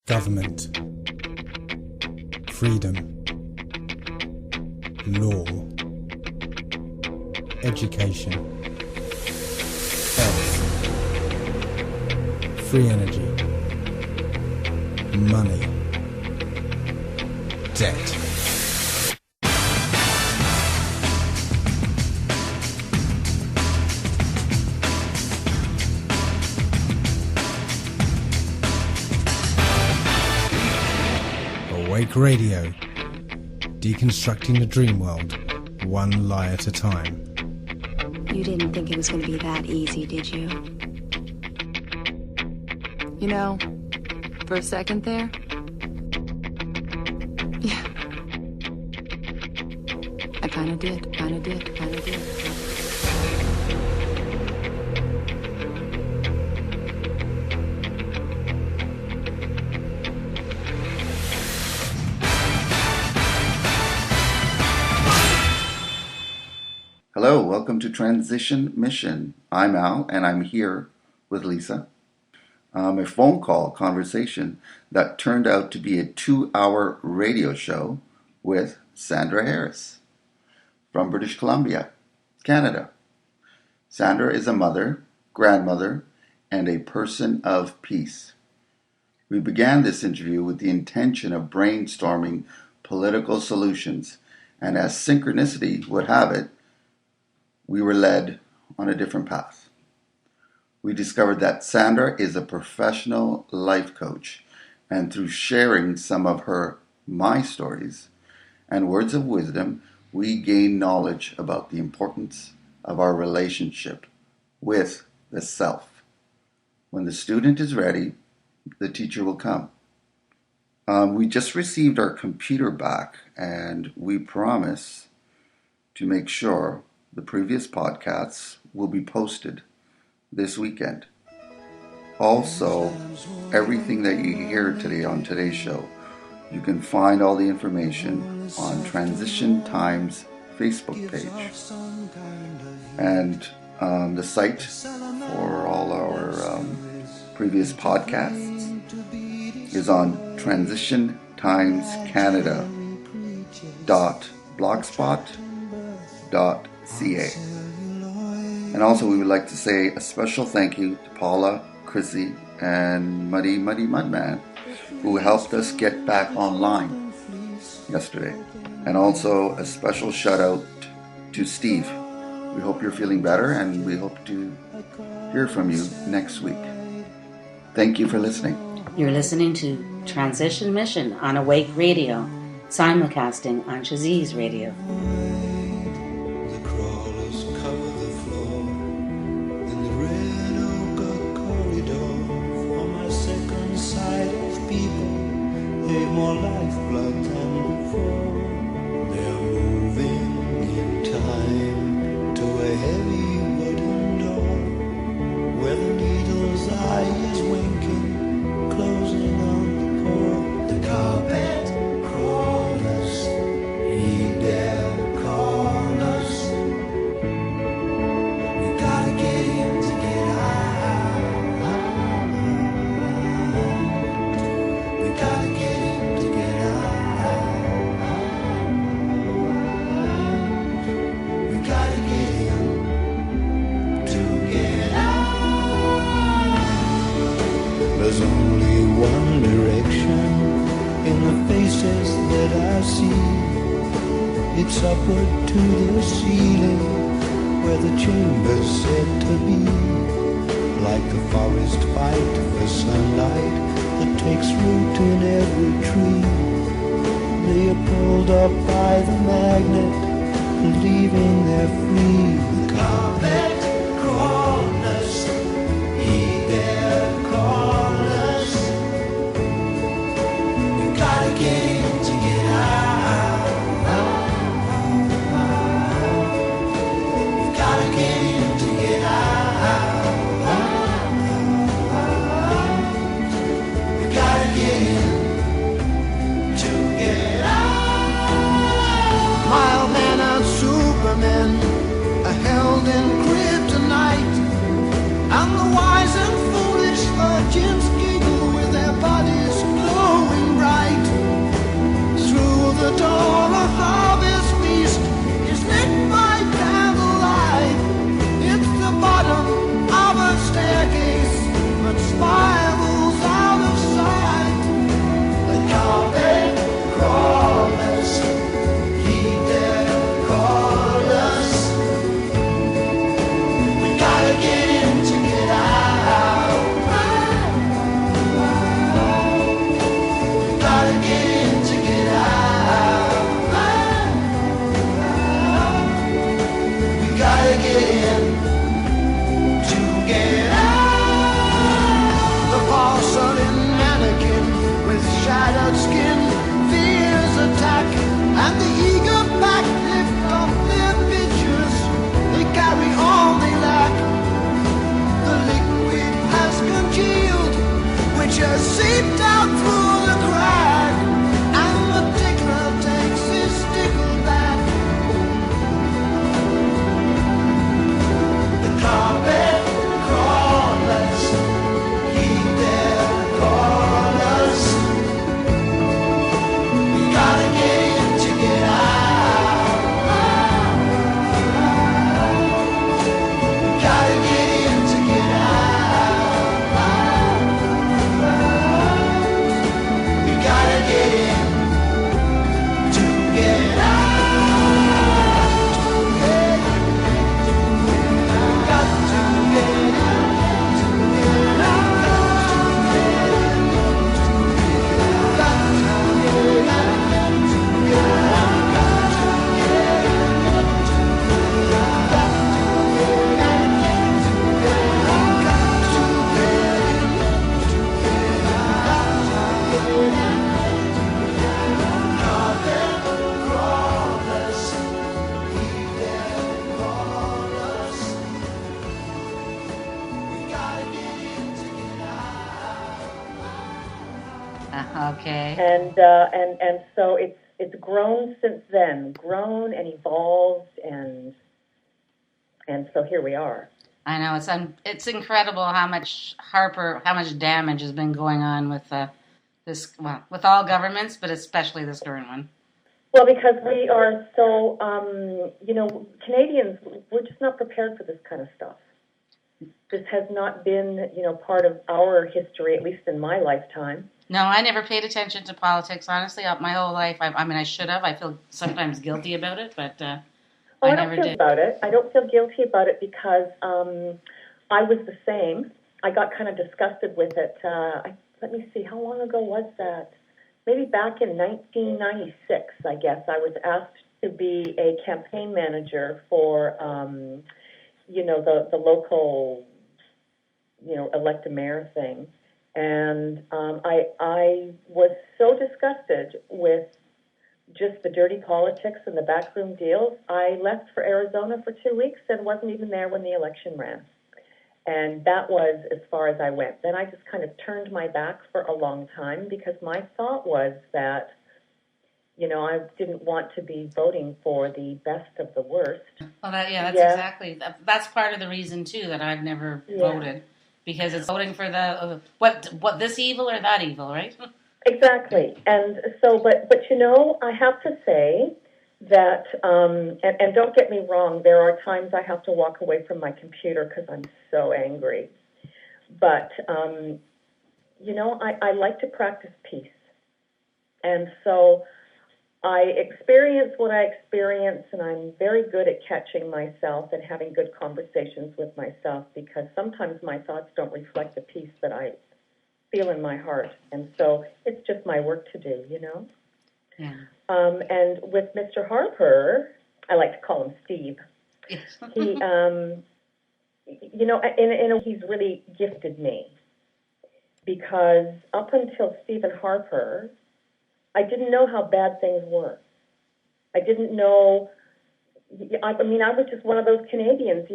government, freedom, law, education, health, free energy, money, debt. Awake Radio, deconstructing the dream world, one lie at a time. You didn't think it was going to be that easy, did you? You know, for a second there, yeah, I kind of did. Hello, welcome to Transition Mission. I'm Al, and I'm here with Lisa. A phone call conversation that turned out to be a 2-hour radio show with Sandra Harris from British Columbia, Canada. Sandra is a mother, grandmother, and a person of peace. We began this interview with the intention of brainstorming political solutions, and as synchronicity would have it, we were led on a different path. We discovered that Sandra is a professional life coach, and through sharing some of my stories and words of wisdom, we gain knowledge about the importance of our relationship with the self. When the student is ready, the teacher will come. We just received our computer back, and we promise to make sure the previous podcasts will be posted this weekend. Also, everything that you hear today on today's show, you can find all the information on Transition Times Facebook page. And the site for all our previous podcasts is on transitiontimescanada.blogspot.ca. And also we would like to say a special thank you to Paula, Chrissy, and Muddy Mudman, who helped us get back online yesterday. And also a special shout out to Steve. We hope you're feeling better, and we hope to hear from you next week. Thank you for listening. You're listening to Transition Mission on Awake Radio, simulcasting on Shaziz Radio. More lifeblood than before. They're moving in time to a heavy wooden door, where the needle's eye is winking, closing on the poor. The carpet crawlers, he dare call us. We gotta get him to get out. We gotta get There's only one direction in the faces that I see. It's upward to the ceiling, where the chamber's said to be. Like the forest fight for sunlight that takes root in every tree. They are pulled up by the magnet, believing they're free. The carpet crawlers, he dare call. Gotta get him to get out. You gotta get him to get out. You gotta get him to get out. Mild mannered supermen are held in kryptonite, and the wise and foolish virgins giggle with their bodies closed. Okay. And so it's grown since then, grown and evolved, and so here we are. I know it's incredible how much damage has been going on with with all governments, but especially this current one. Well, because we are so, Canadians, we're just not prepared for this kind of stuff. This has not been, part of our history, at least in my lifetime. No, I never paid attention to politics, honestly, my whole life. I should have. I feel sometimes guilty about it, but I never did. I don't feel guilty about it because I was the same. I got kind of disgusted with it. Let me see, how long ago was that? Maybe back in 1996, I guess. I was asked to be a campaign manager for, the local, elect a mayor thing. And I was so disgusted with just the dirty politics and the backroom deals. I left for Arizona for 2 weeks and wasn't even there when the election ran. And that was as far as I went. Then I just kind of turned my back for a long time because my thought was that, I didn't want to be voting for the best of the worst. Well, exactly. That's part of the reason, too, that I've never voted. Because it's voting for the, what this evil or that evil, right? Exactly. And so, but I have to say that, and don't get me wrong, there are times I have to walk away from my computer because I'm so angry. But, I like to practice peace. And so I experience what I experience, and I'm very good at catching myself and having good conversations with myself because sometimes my thoughts don't reflect the peace that I feel in my heart. And so it's just my work to do, Yeah. And with Mr. Harper, I like to call him Steve. He, he's really gifted me because up until Stephen Harper, I didn't know how bad things were. I didn't know. I was just one of those Canadians,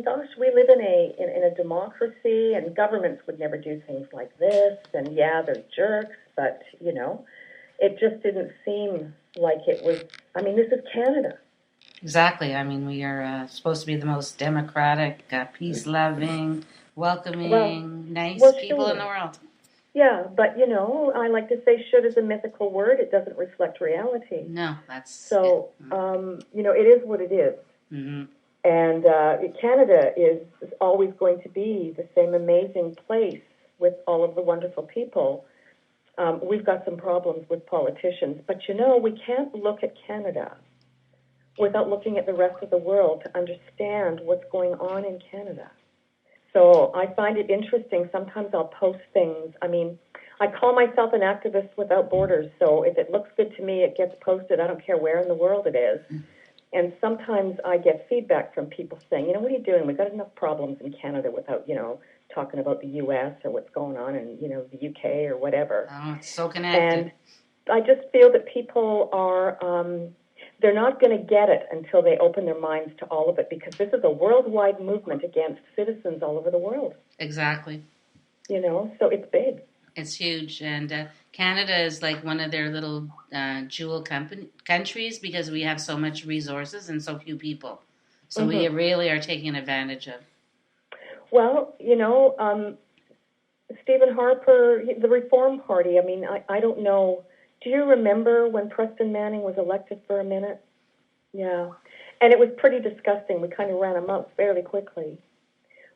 gosh, we live in a democracy, and governments would never do things like this. And yeah, they're jerks, but it just didn't seem like it was. This is Canada. Exactly. We are supposed to be the most democratic, peace-loving, welcoming, nice people in the world. Yeah, but, I like to say should is a mythical word. It doesn't reflect reality. No, that's... So, it is what it is. Mm-hmm. And Canada is always going to be the same amazing place with all of the wonderful people. We've got some problems with politicians. But, we can't look at Canada without looking at the rest of the world to understand what's going on in Canada. So I find it interesting. Sometimes I'll post things. I call myself an activist without borders. So if it looks good to me, it gets posted. I don't care where in the world it is. And sometimes I get feedback from people saying, what are you doing? We've got enough problems in Canada without, talking about the U.S. or what's going on in, the U.K. or whatever. Oh, it's so connected. And I just feel that people are... they're not going to get it until they open their minds to all of it because this is a worldwide movement against citizens all over the world. Exactly. So it's big. It's huge. And Canada is like one of their little jewel countries because we have so much resources and so few people. So we really are taking advantage of. Well, Stephen Harper, the Reform Party, I don't know. Do you remember when Preston Manning was elected for a minute? Yeah. And it was pretty disgusting. We kind of ran him out fairly quickly.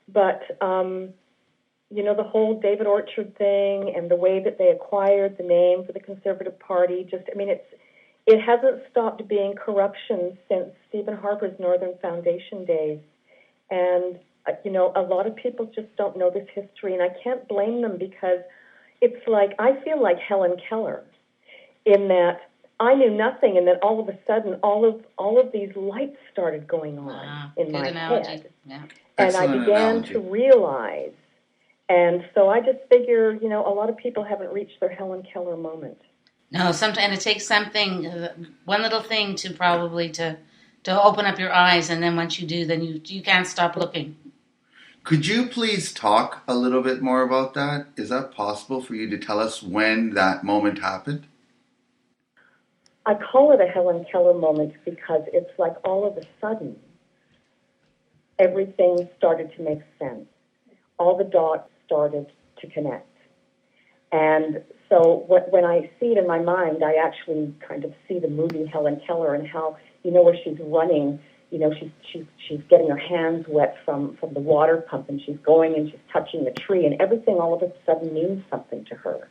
But, the whole David Orchard thing and the way that they acquired the name for the Conservative Party, it hasn't stopped being corruption since Stephen Harper's Northern Foundation days. And, a lot of people just don't know this history. And I can't blame them because it's like, I feel like Helen Keller. In that I knew nothing, and then all of a sudden, all of these lights started going on in my head, yeah. And I began to realize. And so I just figure, a lot of people haven't reached their Helen Keller moment. No, sometimes it takes something, one little thing to probably to open up your eyes, and then once you do, then you can't stop looking. Could you please talk a little bit more about that? Is that possible for you to tell us when that moment happened? I call it a Helen Keller moment because it's like all of a sudden everything started to make sense. All the dots started to connect. And so when I see it in my mind, I actually kind of see the movie Helen Keller and how, where she's running, she's getting her hands wet from the water pump, and she's going and she's touching the tree, and everything all of a sudden means something to her.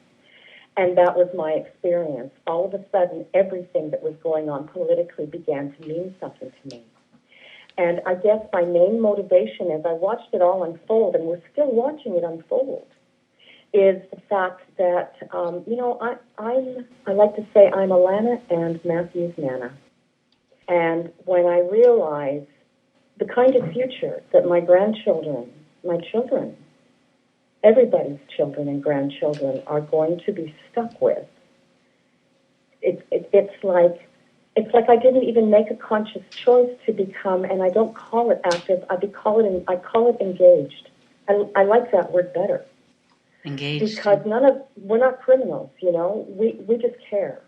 And that was my experience. All of a sudden, everything that was going on politically began to mean something to me. And I guess my main motivation as I watched it all unfold, and we're still watching it unfold, is the fact that, I like to say I'm Alana and Matthew's Nana. And when I realize the kind of future that my grandchildren, my children, everybody's children and grandchildren are going to be stuck with, it's like I didn't even make a conscious choice to become, and I don't call it active, I call it engaged. I like that word better. Engaged. Because we're not criminals, we just care.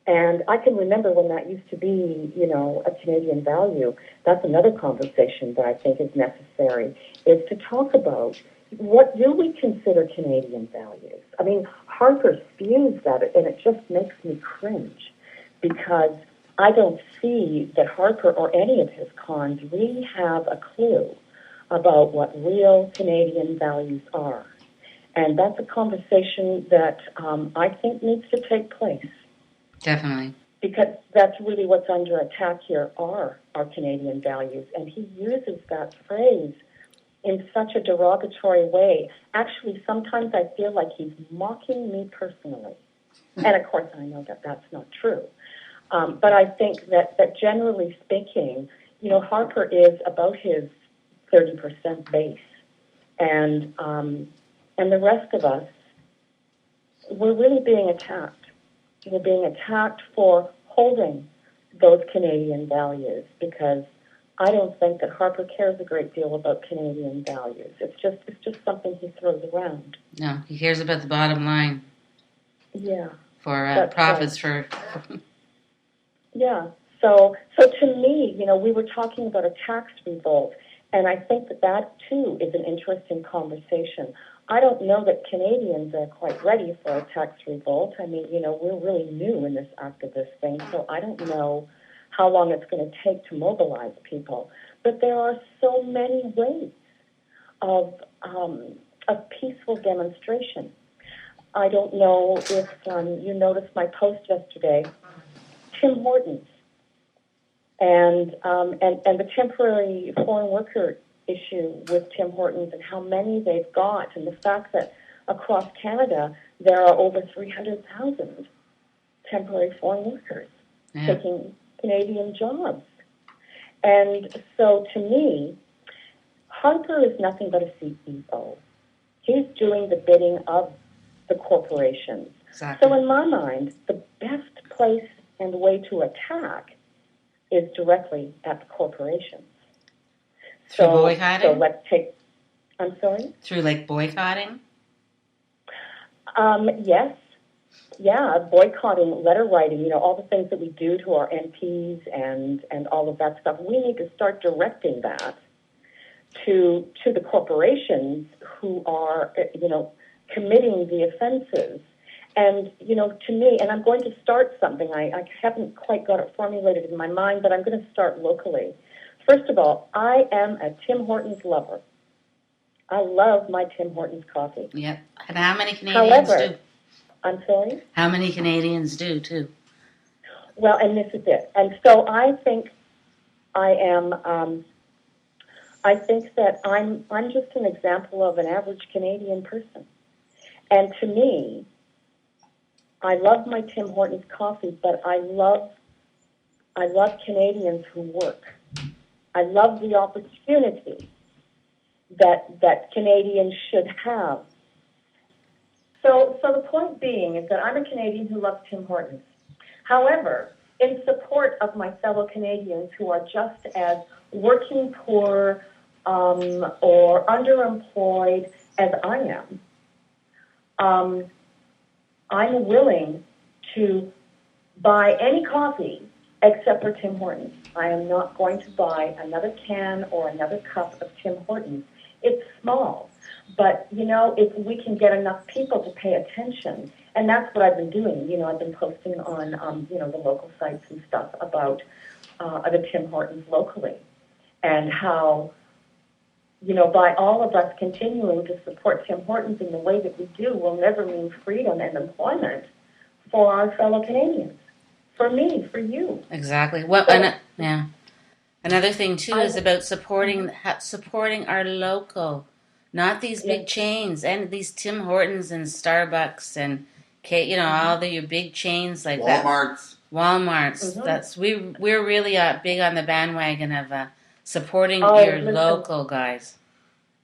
And I can remember when that used to be, a Canadian value. That's another conversation that I think is necessary, is to talk about what do we consider Canadian values. I mean, Harper spews that, and it just makes me cringe, because I don't see that Harper or any of his cons really have a clue about what real Canadian values are. And that's a conversation that I think needs to take place. Definitely. Because that's really what's under attack here are our Canadian values. And he uses that phrase in such a derogatory way. Actually, sometimes I feel like he's mocking me personally. And, of course, I know that that's not true. But I think that generally speaking, Harper is about his 30% base. And the rest of us, we're really being attacked. We're being attacked for holding those Canadian values, because I don't think that Harper cares a great deal about Canadian values. It's just something he throws around. No, he cares about the bottom line. Yeah. For profits right. for... Yeah. So to me, we were talking about a tax revolt, and I think that too is an interesting conversation. I don't know that Canadians are quite ready for a tax revolt. I mean, we're really new in this activist thing, so I don't know how long it's going to take to mobilize people. But there are so many ways of peaceful demonstration. I don't know if you noticed my post yesterday, Tim Hortons, and the temporary foreign worker issue with Tim Hortons and how many they've got, and the fact that across Canada there are over 300,000 temporary foreign workers taking Canadian jobs. And so to me, Harper is nothing but a CEO. He's doing the bidding of the corporations. Exactly. So in my mind, the best place and way to attack is directly at the corporations. Through boycotting? So let's take... I'm sorry? Through, boycotting? Yes. Yeah, boycotting, letter writing, all the things that we do to our MPs and all of that stuff. We need to start directing that to the corporations who are, committing the offenses. And, to me, and I'm going to start something. I haven't quite got it formulated in my mind, but I'm going to start locally. First of all, I am a Tim Hortons lover. I love my Tim Hortons coffee. Yep. And how many Canadians do? I'm sorry? How many Canadians do, too? Well, and this is it. And so I think I'm just an example of an average Canadian person. And to me, I love my Tim Hortons coffee, but I love Canadians who work. I love the opportunity that Canadians should have. So the point being is that I'm a Canadian who loves Tim Hortons. However, in support of my fellow Canadians who are just as working poor, or underemployed as I am, I'm willing to buy any coffee except for Tim Hortons. I am not going to buy another can or another cup of Tim Hortons. It's small, but, if we can get enough people to pay attention, and that's what I've been doing. I've been posting on, the local sites and stuff about the Tim Hortons locally, and how, by all of us continuing to support Tim Hortons in the way that we do will never mean freedom and employment for our fellow Canadians. For me, for you. Exactly. Well, yeah. Another thing too is about supporting our local, not these big chains and these Tim Hortons and Starbucks and all your big chains like Walmarts. Walmarts. That's we're really big on the bandwagon of supporting your local guys.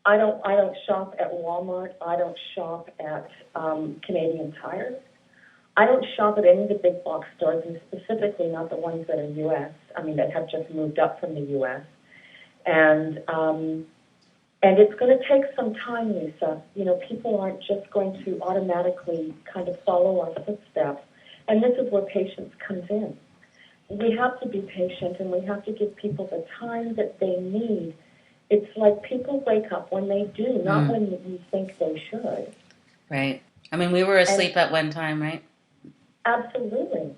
I don't shop at Walmart. I don't shop at Canadian Tire. I don't shop at any of the big box stores, and specifically not the ones that are U.S. That have just moved up from the U.S. And it's going to take some time, Lisa. People aren't just going to automatically kind of follow our footsteps. And this is where patience comes in. We have to be patient, and we have to give people the time that they need. It's like people wake up when they do, not when you think they should. Right. We were asleep at one time, right? Absolutely.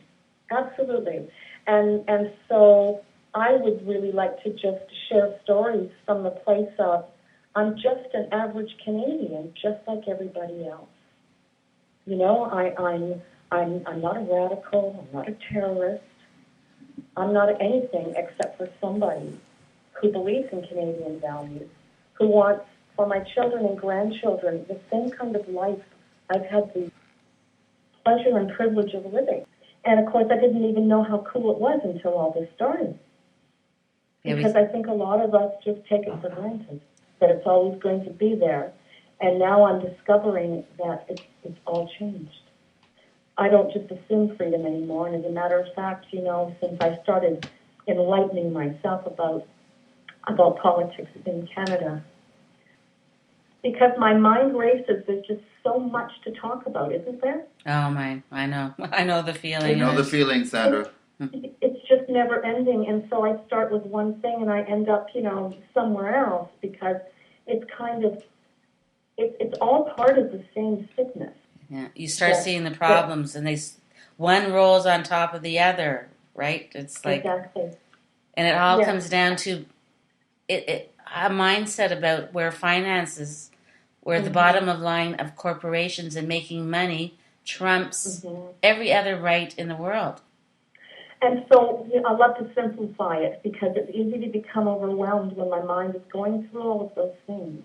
And so I would really like to just share stories from the place of I'm just an average Canadian, just like everybody else. I'm not a radical, I'm not a terrorist, I'm not anything except for somebody who believes in Canadian values, who wants for my children and grandchildren the same kind of life I've had the pleasure and privilege of living. And, of course, I didn't even know how cool it was until all this started. Because I think a lot of us just take it for granted, that it's always going to be there. And now I'm discovering that it's all changed. I don't just assume freedom anymore. And as a matter of fact, since I started enlightening myself about politics in Canada, because my mind races, there's just so much to talk about, isn't there? Oh, my, I know. I know the feeling. I know the feeling, Sandra. It's just never ending, and so I start with one thing and I end up, somewhere else, because it's kind of, it's all part of the same sickness. Yeah, you start seeing the problems, and one rolls on top of the other, right? It's like, exactly. And it all comes down to a mindset about where finances, where the bottom of line of corporations and making money trumps every other right in the world. And so I love to simplify it, because it's easy to become overwhelmed when my mind is going through all of those things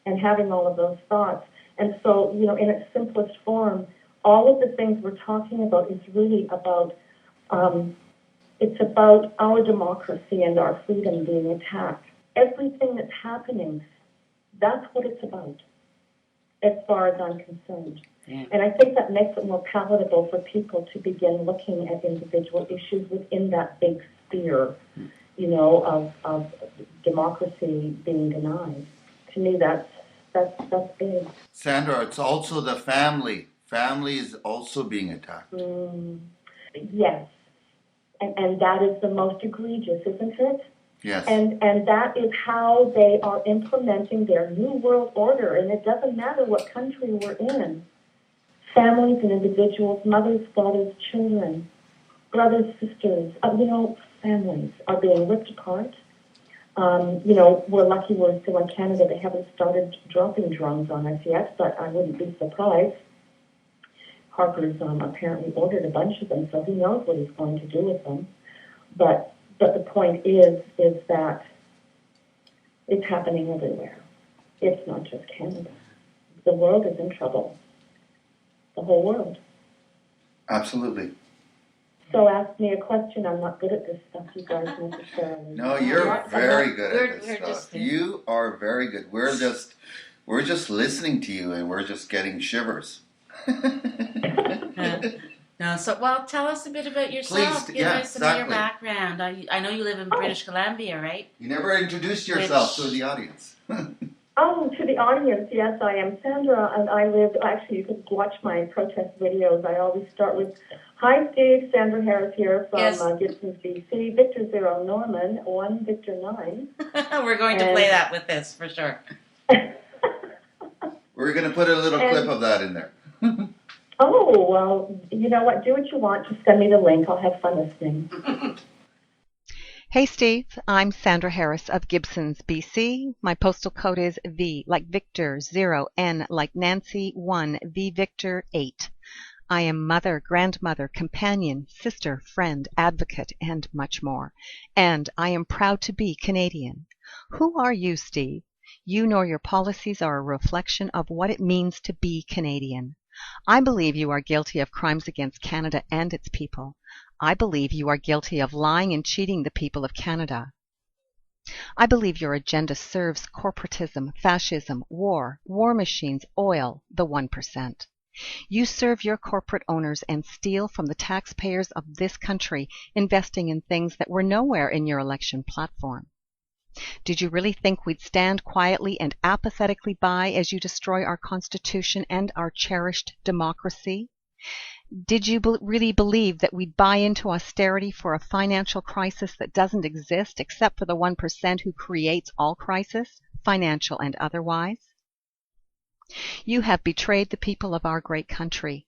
and having all of those thoughts. And so, in its simplest form, all of the things we're talking about is really about, it's about our democracy and our freedom being attacked. Everything that's happening, that's what it's about, as far as I'm concerned. Yeah. And I think that makes it more palatable for people to begin looking at individual issues within that big sphere, of democracy being denied. To me, that's big. Sandra, it's also the family. Family is also being attacked. Yes. And that is the most egregious, isn't it? Yes. And that is how they are implementing their new world order. And it doesn't matter what country we're in. Families and individuals, mothers, fathers, children, brothers, sisters, families are being ripped apart. We're lucky we're still in Canada. They haven't started dropping drones on us yet, but I wouldn't be surprised. Harper's apparently ordered a bunch of them, so who knows what he's going to do with them. But the point is that it's happening everywhere. It's not just Canada. The world is in trouble. The whole world. Absolutely. So ask me a question. I'm not good at this stuff, you guys, necessarily. No, you're very good at this stuff. You are very good. We're just listening to you, and we're just getting shivers. No, Well, tell us a bit about yourself. Please, Give yeah, us some of your exactly. background. I know you live in British Columbia, right? You never introduced yourself to the audience. Oh, to the audience, yes, I am Sandra, and I live, actually, you can watch my protest videos. I always start with, hi, Steve, Sandra Harris here from Gibsons, BC, Victor 0, Norman, 1, Victor 9. We're going to play that with this, for sure. We're going to put a little clip of that in there. Oh, well, you know what? Do what you want. Just send me the link. I'll have fun listening. Hey Steve, I'm Sandra Harris of Gibsons, BC. My postal code is V like Victor 0, N like Nancy 1, V Victor 8. I am mother, grandmother, companion, sister, friend, advocate, and much more. And I am proud to be Canadian. Who are you, Steve? You nor your policies are a reflection of what it means to be Canadian. I believe you are guilty of crimes against Canada and its people. I believe you are guilty of lying and cheating the people of Canada. I believe your agenda serves corporatism, fascism, war machines, oil, the 1%. You serve your corporate owners and steal from the taxpayers of this country, investing in things that were nowhere in your election platform. Did you really think we'd stand quietly and apathetically by as you destroy our Constitution and our cherished democracy? Did you really believe that we'd buy into austerity for a financial crisis that doesn't exist except for the 1% who creates all crisis, financial and otherwise? You have betrayed the people of our great country.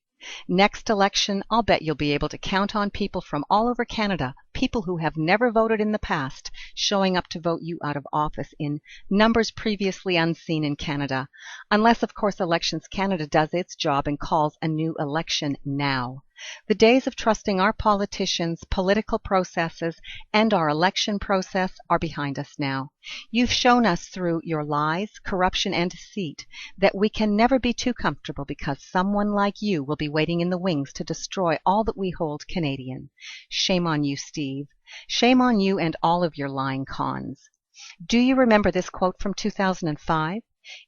Next election, I'll bet you'll be able to count on people from all over Canada, people who have never voted in the past, showing up to vote you out of office in numbers previously unseen in Canada. Unless, of course, Elections Canada does its job and calls a new election now. The days of trusting our politicians, political processes, and our election process are behind us now. You've shown us through your lies, corruption, and deceit that we can never be too comfortable because someone like you will be waiting in the wings to destroy all that we hold Canadian. Shame on you, Steve. Shame on you and all of your lying cons. Do you remember this quote from 2005?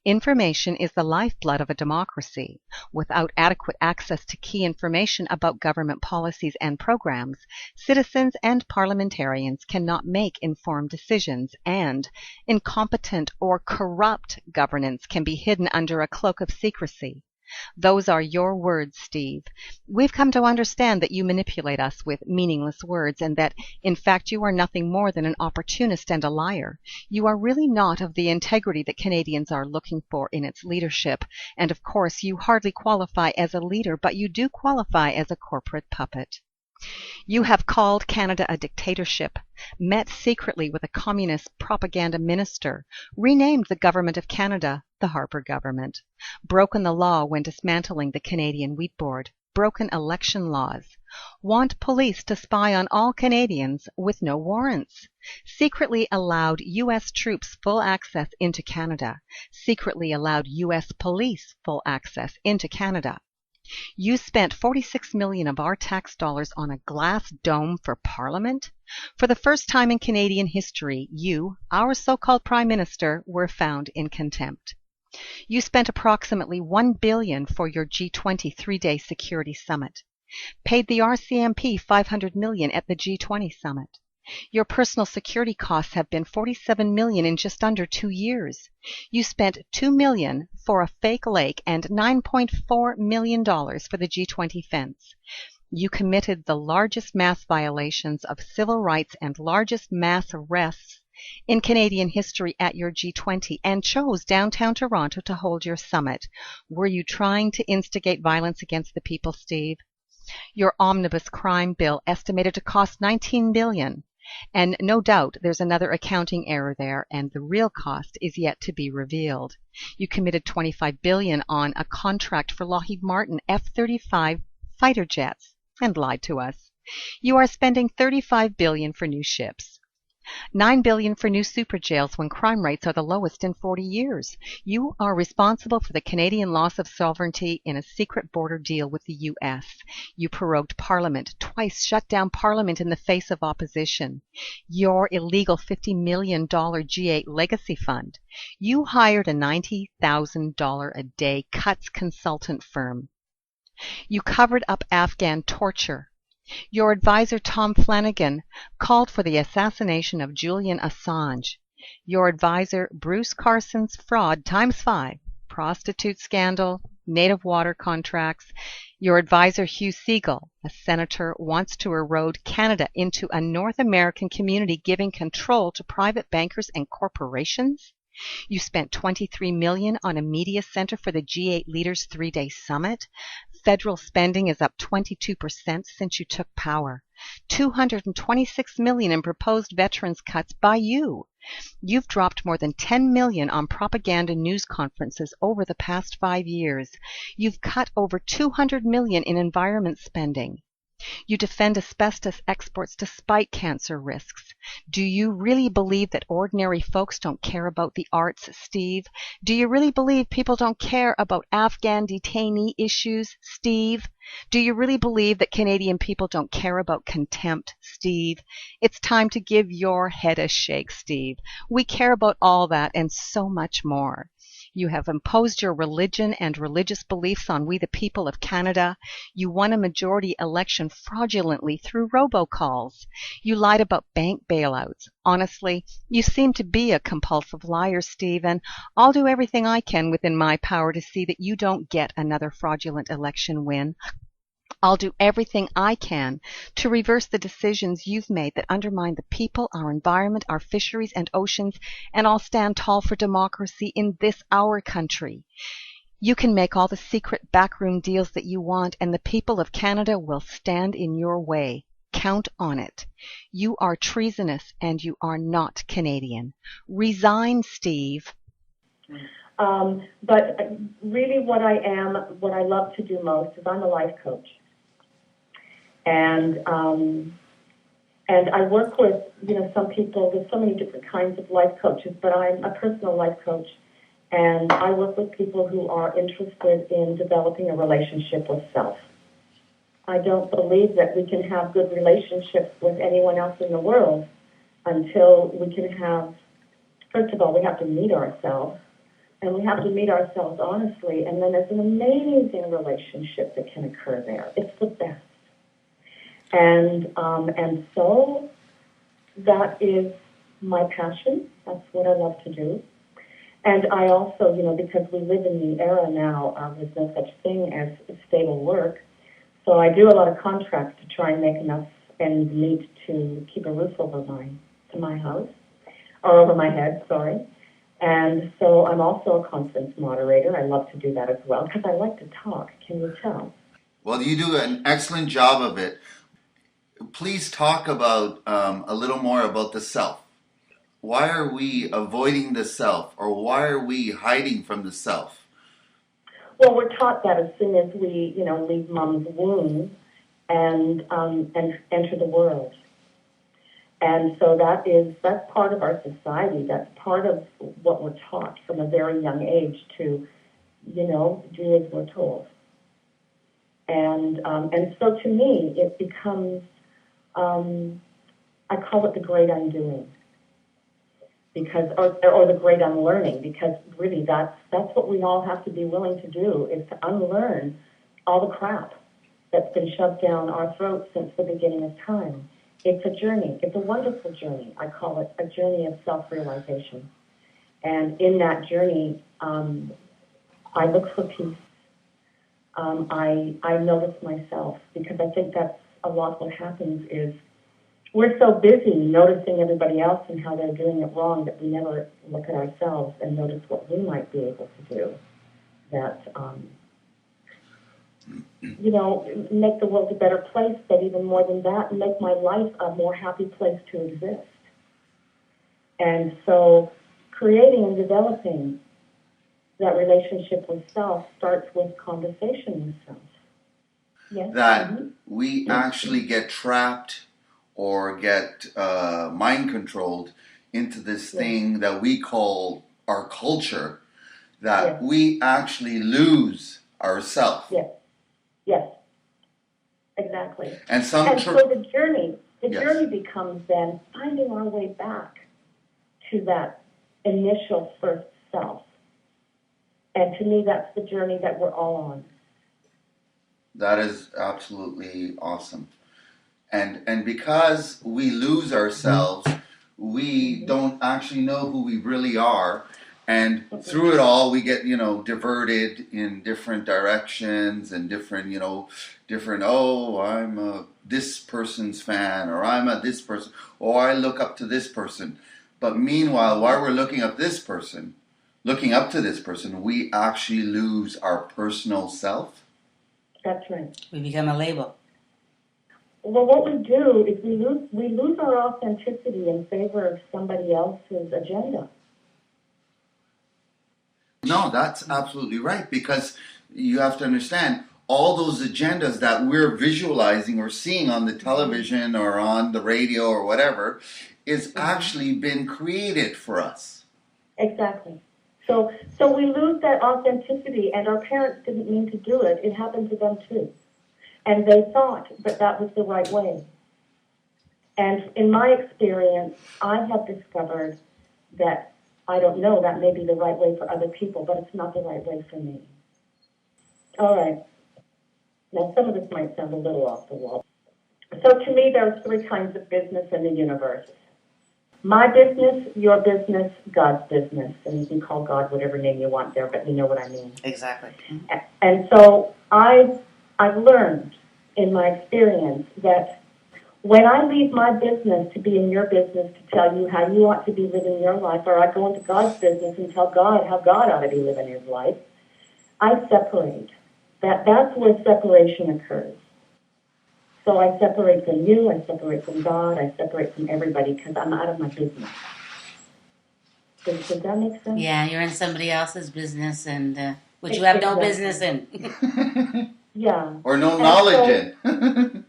Information is the lifeblood of a democracy. Without adequate access to key information about government policies and programs, citizens and parliamentarians cannot make informed decisions, and incompetent or corrupt governance can be hidden under a cloak of secrecy. Those are your words, Steve. We've come to understand that you manipulate us with meaningless words and that, in fact, you are nothing more than an opportunist and a liar. You are really not of the integrity that Canadians are looking for in its leadership. And, of course, you hardly qualify as a leader, but you do qualify as a corporate puppet. You have called Canada a dictatorship, met secretly with a communist propaganda minister, renamed the Government of Canada the Harper government, broken the law when dismantling the Canadian Wheat Board, broken election laws, want police to spy on all Canadians with no warrants, secretly allowed U.S. troops full access into Canada, secretly allowed U.S. police full access into Canada. You spent $46 million of our tax dollars on a glass dome for Parliament? For the first time in Canadian history, you, our so-called Prime Minister, were found in contempt. You spent approximately $1 billion for your G20 three-day security summit, paid the RCMP $500 million at the G20 summit. Your personal security costs have been $47 million in just under 2 years. You spent $2 million for a fake lake and $9.4 million for the G20 fence. You committed the largest mass violations of civil rights and largest mass arrests in Canadian history at your G20 and chose downtown Toronto to hold your summit. Were you trying to instigate violence against the people, Steve? Your omnibus crime bill estimated to cost $19 billion. And no doubt there's another accounting error there, and the real cost is yet to be revealed. You committed $25 billion on a contract for Lockheed Martin F-35 fighter jets and lied to us. You are spending $35 billion for new ships, $9 billion for new super jails when crime rates are the lowest in 40 years. You are responsible for the Canadian loss of sovereignty in a secret border deal with the U.S. You prorogued Parliament, twice shut down Parliament in the face of opposition. Your illegal $50 million G8 legacy fund. You hired a $90,000 a day cuts consultant firm. You covered up Afghan torture. Your advisor, Tom Flanagan, called for the assassination of Julian Assange. Your advisor, Bruce Carson's fraud times 5, prostitute scandal, native water contracts. Your advisor, Hugh Segal, a senator, wants to erode Canada into a North American community, giving control to private bankers and corporations. You spent $23 million on a media center for the G8 leaders' 3-day summit. Federal spending is up 22% since you took power. $226 million in proposed veterans cuts by you. You've dropped more than $10 million on propaganda news conferences over the past 5 years. You've cut over $200 million in environment spending. You defend asbestos exports despite cancer risks. Do you really believe that ordinary folks don't care about the arts, Steve? Do you really believe people don't care about Afghan detainee issues, Steve? Do you really believe that Canadian people don't care about contempt, Steve? It's time to give your head a shake, Steve. We care about all that and so much more. You have imposed your religion and religious beliefs on we the people of Canada. You won a majority election fraudulently through robocalls. You lied about bank bailouts. Honestly, you seem to be a compulsive liar, Steve, and I'll do everything I can within my power to see that you don't get another fraudulent election win. I'll do everything I can to reverse the decisions you've made that undermine the people, our environment, our fisheries and oceans, and I'll stand tall for democracy in this, our country. You can make all the secret backroom deals that you want, and the people of Canada will stand in your way. Count on it. You are treasonous, and you are not Canadian. Resign, Steve. But really what I love to do most is I'm a life coach. And I work with, some people, there's so many different kinds of life coaches, but I'm a personal life coach. And I work with people who are interested in developing a relationship with self. I don't believe that we can have good relationships with anyone else in the world until we can have, first of all, we have to meet ourselves. And we have to meet ourselves honestly, and then there's an amazing relationship that can occur there. It's the best. And so that is my passion. That's what I love to do. And I also, because we live in the era now, there's no such thing as stable work. So I do a lot of contracts to try and make enough ends meet to keep a roof over my house, or over my head, sorry. And so I'm also a conference moderator. I love to do that as well because I like to talk. Can you tell? Well, you do an excellent job of it. Please talk about a little more about the self. Why are we avoiding the self, or why are we hiding from the self? Well, we're taught that as soon as we, leave mom's womb and enter the world. And so that's part of our society. That's part of what we're taught from a very young age to, do as we're told. And so to me, it becomes, I call it the great undoing, because, or the great unlearning, because really that's what we all have to be willing to do, is to unlearn all the crap that's been shoved down our throats since the beginning of time. It's a journey. It's a wonderful journey. I call it a journey of self-realization. And in that journey, I look for peace. I notice myself, because I think that's a lot what happens is we're so busy noticing everybody else and how they're doing it wrong that we never look at ourselves and notice what we might be able to do that, make the world a better place, but even more than that, make my life a more happy place to exist. And so creating and developing that relationship with self starts with conversation with self. Yes. That we actually get trapped or get mind controlled into this thing that we call our culture, that we actually lose ourselves. Yes, exactly. And so the journey becomes then finding our way back to that initial first self. And to me, that's the journey that we're all on. That is absolutely awesome. And because we lose ourselves, we don't actually know who we really are. And through it all, we get, diverted in different directions and different, oh, I'm this person's fan, or I'm a this person, or I look up to this person. But meanwhile, while we're looking up to this person, we actually lose our personal self. That's right. We become a label. Well, what we do is we lose our authenticity in favor of somebody else's agenda. No, that's absolutely right, because you have to understand all those agendas that we're visualizing or seeing on the television or on the radio or whatever is actually been created for us. Exactly. So we lose that authenticity, and our parents didn't mean to do it. It happened to them too. And they thought that was the right way. And in my experience, I have discovered that, I don't know, that may be the right way for other people, but it's not the right way for me. All right. Now, some of this might sound a little off the wall. So to me, there are three kinds of business in the universe. My business, your business, God's business. And you can call God whatever name you want there, but you know what I mean. Exactly. And so I've learned in my experience that when I leave my business to be in your business to tell you how you ought to be living your life, or I go into God's business and tell God how God ought to be living his life, I separate. That's where separation occurs. So I separate from you, I separate from God, I separate from everybody because I'm out of my business. Does that make sense? Yeah, you're in somebody else's business, and which you have no business in. Yeah. Or no knowledge in.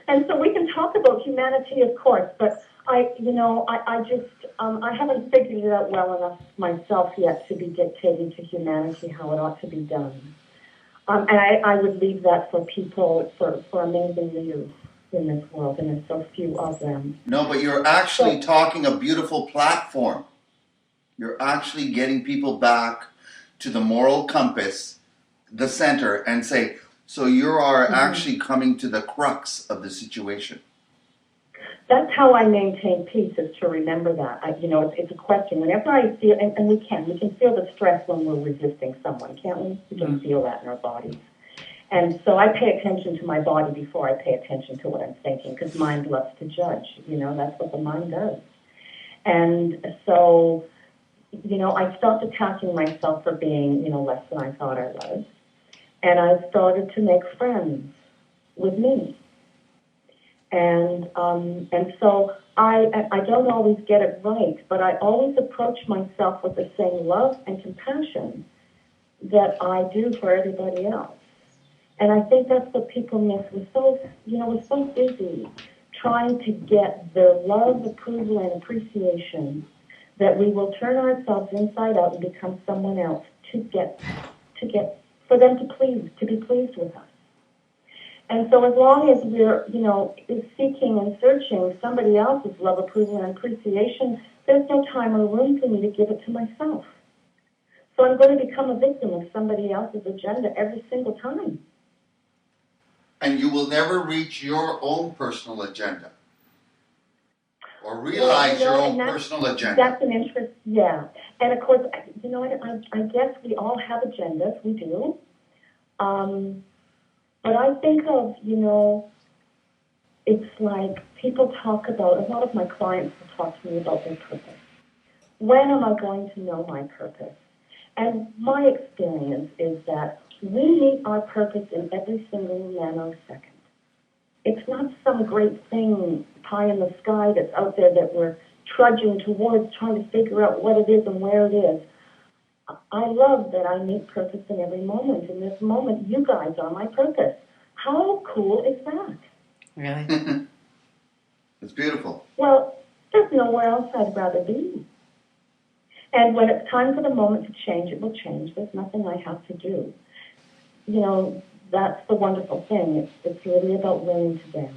And so we can talk about humanity, of course, but I haven't figured it out well enough myself yet to be dictating to humanity how it ought to be done. And I would leave that for people, for amazing leaders in this world, and there's so few of them. No, but you're actually talking a beautiful platform. You're actually getting people back to the moral compass, the center, and say, so you are actually coming to the crux of the situation. That's how I maintain peace, is to remember that. It's a question. Whenever I feel, and we can feel the stress when we're resisting someone, can't we? We can feel that in our bodies. And so I pay attention to my body before I pay attention to what I'm thinking, because mind loves to judge. That's what the mind does. And so, I stopped attacking myself for being, less than I thought I was. And I started to make friends with me. And so I don't always get it right, but I always approach myself with the same love and compassion that I do for everybody else. And I think that's what people miss. We're so busy trying to get their love, approval, and appreciation that we will turn ourselves inside out and become someone else for them to be pleased with us. And so as long as we're, seeking and searching somebody else's love, approval, and appreciation, there's no time or room for me to give it to myself. So I'm going to become a victim of somebody else's agenda every single time. And you will never reach your own personal agenda or realize your own personal agenda. That's an interest, yeah. And of course, I guess we all have agendas, we do. But I think of, it's like people talk about, a lot of my clients will talk to me about their purpose. When am I going to know my purpose? And my experience is that we meet our purpose in every single nanosecond. It's not some great thing, pie in the sky that's out there that we're trudging towards, trying to figure out what it is and where it is. I love that I meet purpose in every moment. In this moment, you guys are my purpose. How cool is that? Really? It's beautiful. Well, there's nowhere else I'd rather be. And when it's time for the moment to change, it will change. There's nothing I have to do. That's the wonderful thing. It's really about learning to dance.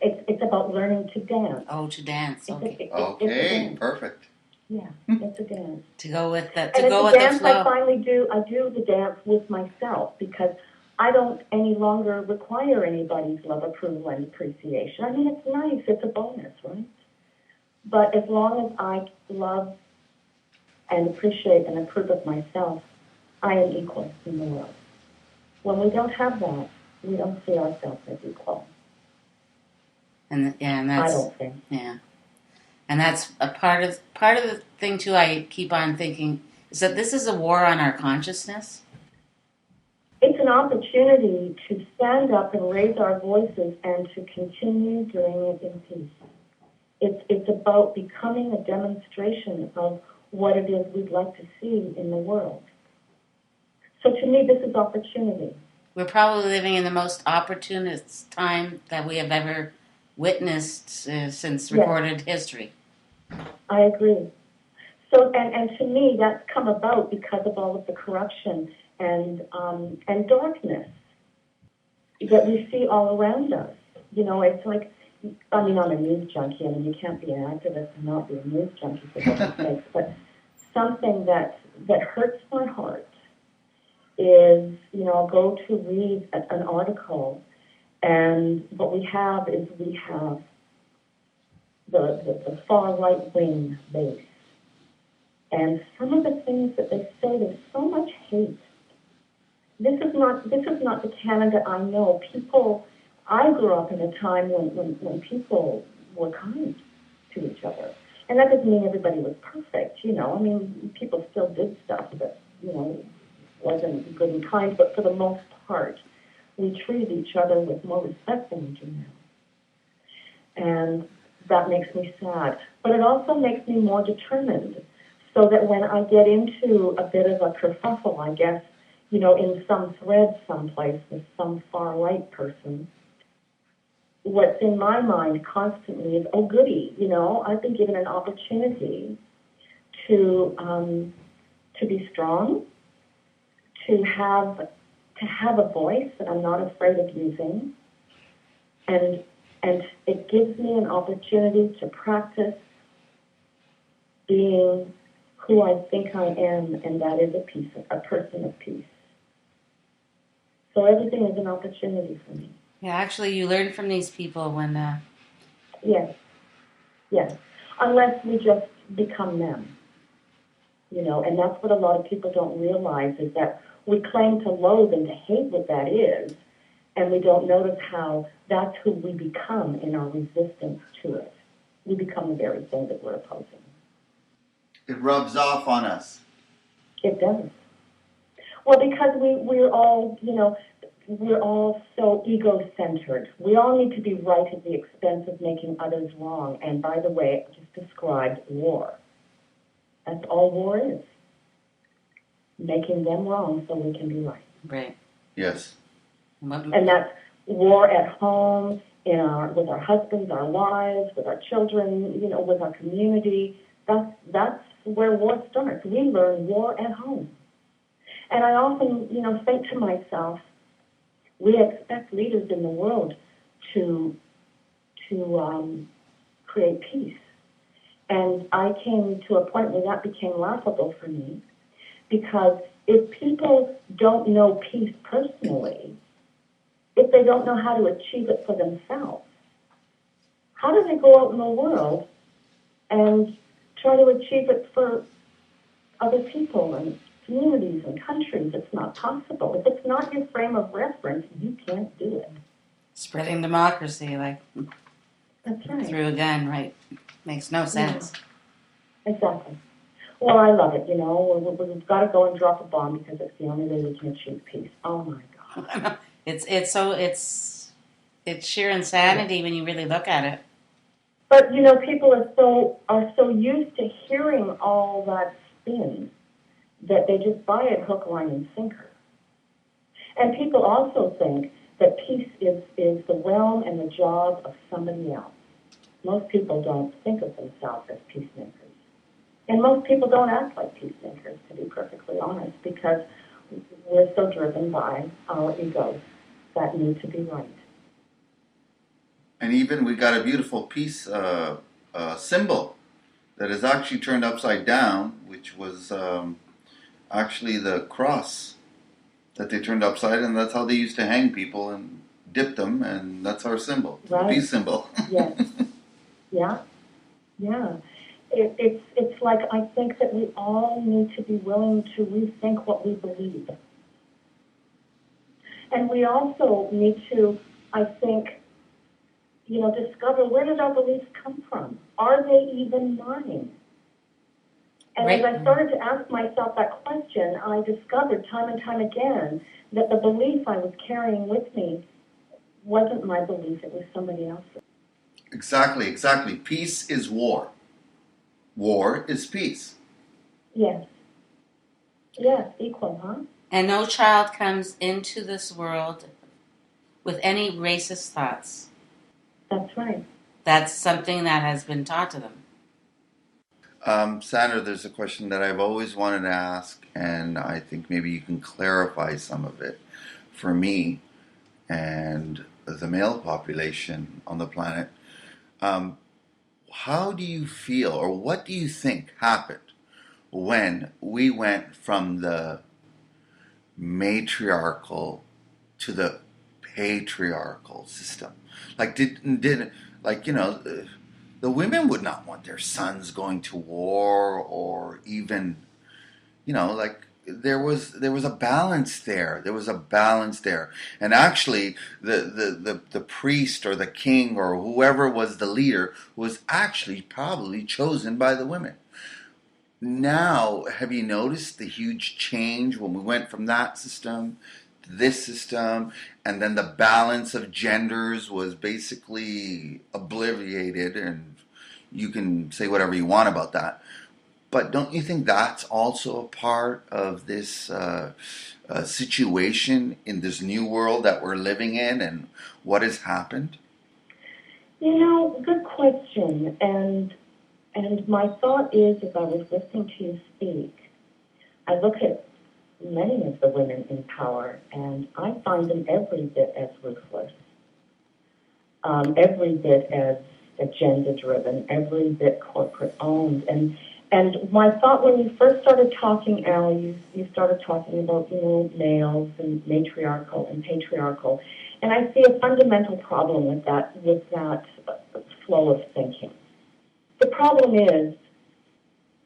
It's about learning to dance. Oh, to dance. Okay. Okay, perfect. Yeah, it's a dance. To go with the And it's a dance flow. I do the dance with myself because I don't any longer require anybody's love, approval, and appreciation. I mean, it's nice. It's a bonus, right? But as long as I love and appreciate and approve of myself, I am equal in the world. When we don't have that, we don't see ourselves as equal. And that's, I don't think. yeah. And that's a part of the thing too. I keep on thinking is that this is a war on our consciousness. It's an opportunity to stand up and raise our voices and to continue doing it in peace. It's about becoming a demonstration of what it is we'd like to see in the world. So to me, this is opportunity. We're probably living in the most opportunist time that we have ever witnessed since recorded history. I agree. So, and to me, that's come about because of all of the corruption and darkness that we see all around us. You know, it's like, I mean, I'm a news junkie. I mean, you can't be an activist and not be a news junkie, for goodness sakes. But something that hurts my heart is, you know, I'll go to read an article, and what we have is the far right wing base. And some of the things that they say, there's so much hate. This is not the Canada I know. I grew up in a time when people were kind to each other. And that doesn't mean everybody was perfect, you know. I mean, people still did stuff that, you know, wasn't good and kind, but for the most part, we treated each other with more respect than we do now. And that makes me sad. But it also makes me more determined, so that when I get into a bit of a kerfuffle, I guess, you know, in some thread someplace with some far-right person, what's in my mind constantly is, oh, goody, you know, I've been given an opportunity to be strong, to have a voice that I'm not afraid of using, and it gives me an opportunity to practice being who I think I am, and that is a person of peace. So everything is an opportunity for me. Yeah, actually, you learn from these people when... Yes. Unless we just become them, you know, and that's what a lot of people don't realize, is that we claim to loathe and to hate what that is, and we don't notice how that's who we become in our resistance to it. We become the very thing that we're opposing. It rubs off on us. It does. Well, because we're all, you know, we're all so ego-centered. We all need to be right at the expense of making others wrong. And by the way, I just described war. That's all war is. Making them wrong so we can be right. Right. Yes. And that's war at home, with our husbands, our wives, with our children, you know, with our community. That's where war starts. We learn war at home. And I often, you know, think to myself, we expect leaders in the world to create peace. And I came to a point where that became laughable for me, because if people don't know peace personally, if they don't know how to achieve it for themselves, how do they go out in the world and try to achieve it for other people and communities and countries? It's not possible. If it's not your frame of reference, you can't do it. Spreading democracy, like, that's right, through a gun, right? Makes no sense. Yeah. Exactly. Well, I love it, you know. We've got to go and drop a bomb because it's the only way we can achieve peace. Oh, my God. It's sheer insanity when you really look at it. But, you know, people are so used to hearing all that spin that they just buy it hook, line, and sinker. And people also think that peace is the realm and the job of somebody else. Most people don't think of themselves as peacemakers. And most people don't act like peacemakers, to be perfectly honest, because we're so driven by our egos that need to be right. And even we got a beautiful peace symbol that is actually turned upside down, which was actually the cross that they turned upside, and that's how they used to hang people and dip them, and that's our symbol, the peace symbol. Yes. Yeah. Yeah. It's like I think that we all need to be willing to rethink what we believe. And we also need to, I think, discover where did our beliefs come from? Are they even mine? And as I started to ask myself that question, I discovered time and time again that the belief I was carrying with me wasn't my belief, it was somebody else's. Exactly. Peace is war. War is peace. Yes. Yes, equal, huh? And no child comes into this world with any racist thoughts. That's right. That's something that has been taught to them. Sandra, there's a question that I've always wanted to ask, and I think maybe you can clarify some of it for me and the male population on the planet. How do you feel, or what do you think happened when we went from the matriarchal to the patriarchal system? Like, the women would not want their sons going to war, or even, there was a balance there. And actually, the priest or the king or whoever was the leader was actually probably chosen by the women. Now, have you noticed the huge change when we went from that system to this system, and then the balance of genders was basically obliterated, and you can say whatever you want about that. But don't you think that's also a part of this situation in this new world that we're living in, and what has happened? Good question. And my thought is, as I was listening to you speak, I look at many of the women in power, and I find them every bit as ruthless, every bit as agenda-driven, every bit corporate-owned. And my thought when you first started talking, Al, you started talking about, males and matriarchal and patriarchal. And I see a fundamental problem with that flow of thinking. The problem is,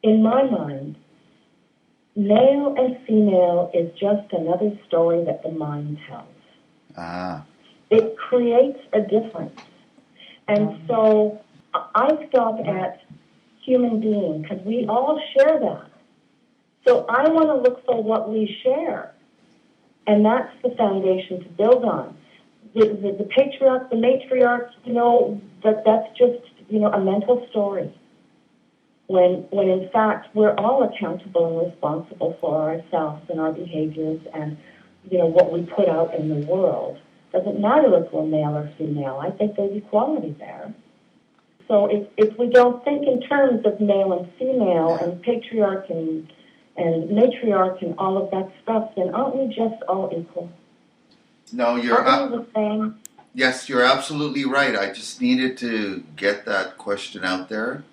in my mind, male and female is just another story that the mind tells. It creates a difference. And so I stop at human being, because we all share that. So I want to look for what we share. And that's the foundation to build on. The patriarch, the matriarch, that's just, a mental story. When in fact we're all accountable and responsible for ourselves and our behaviors and, what we put out in the world. Doesn't matter if we're male or female. I think there's equality there. So if we don't think in terms of male and female and patriarch and matriarch and all of that stuff, then aren't we just all equal? No, you're aren't we the same? Yes, you're absolutely right. I just needed to get that question out there.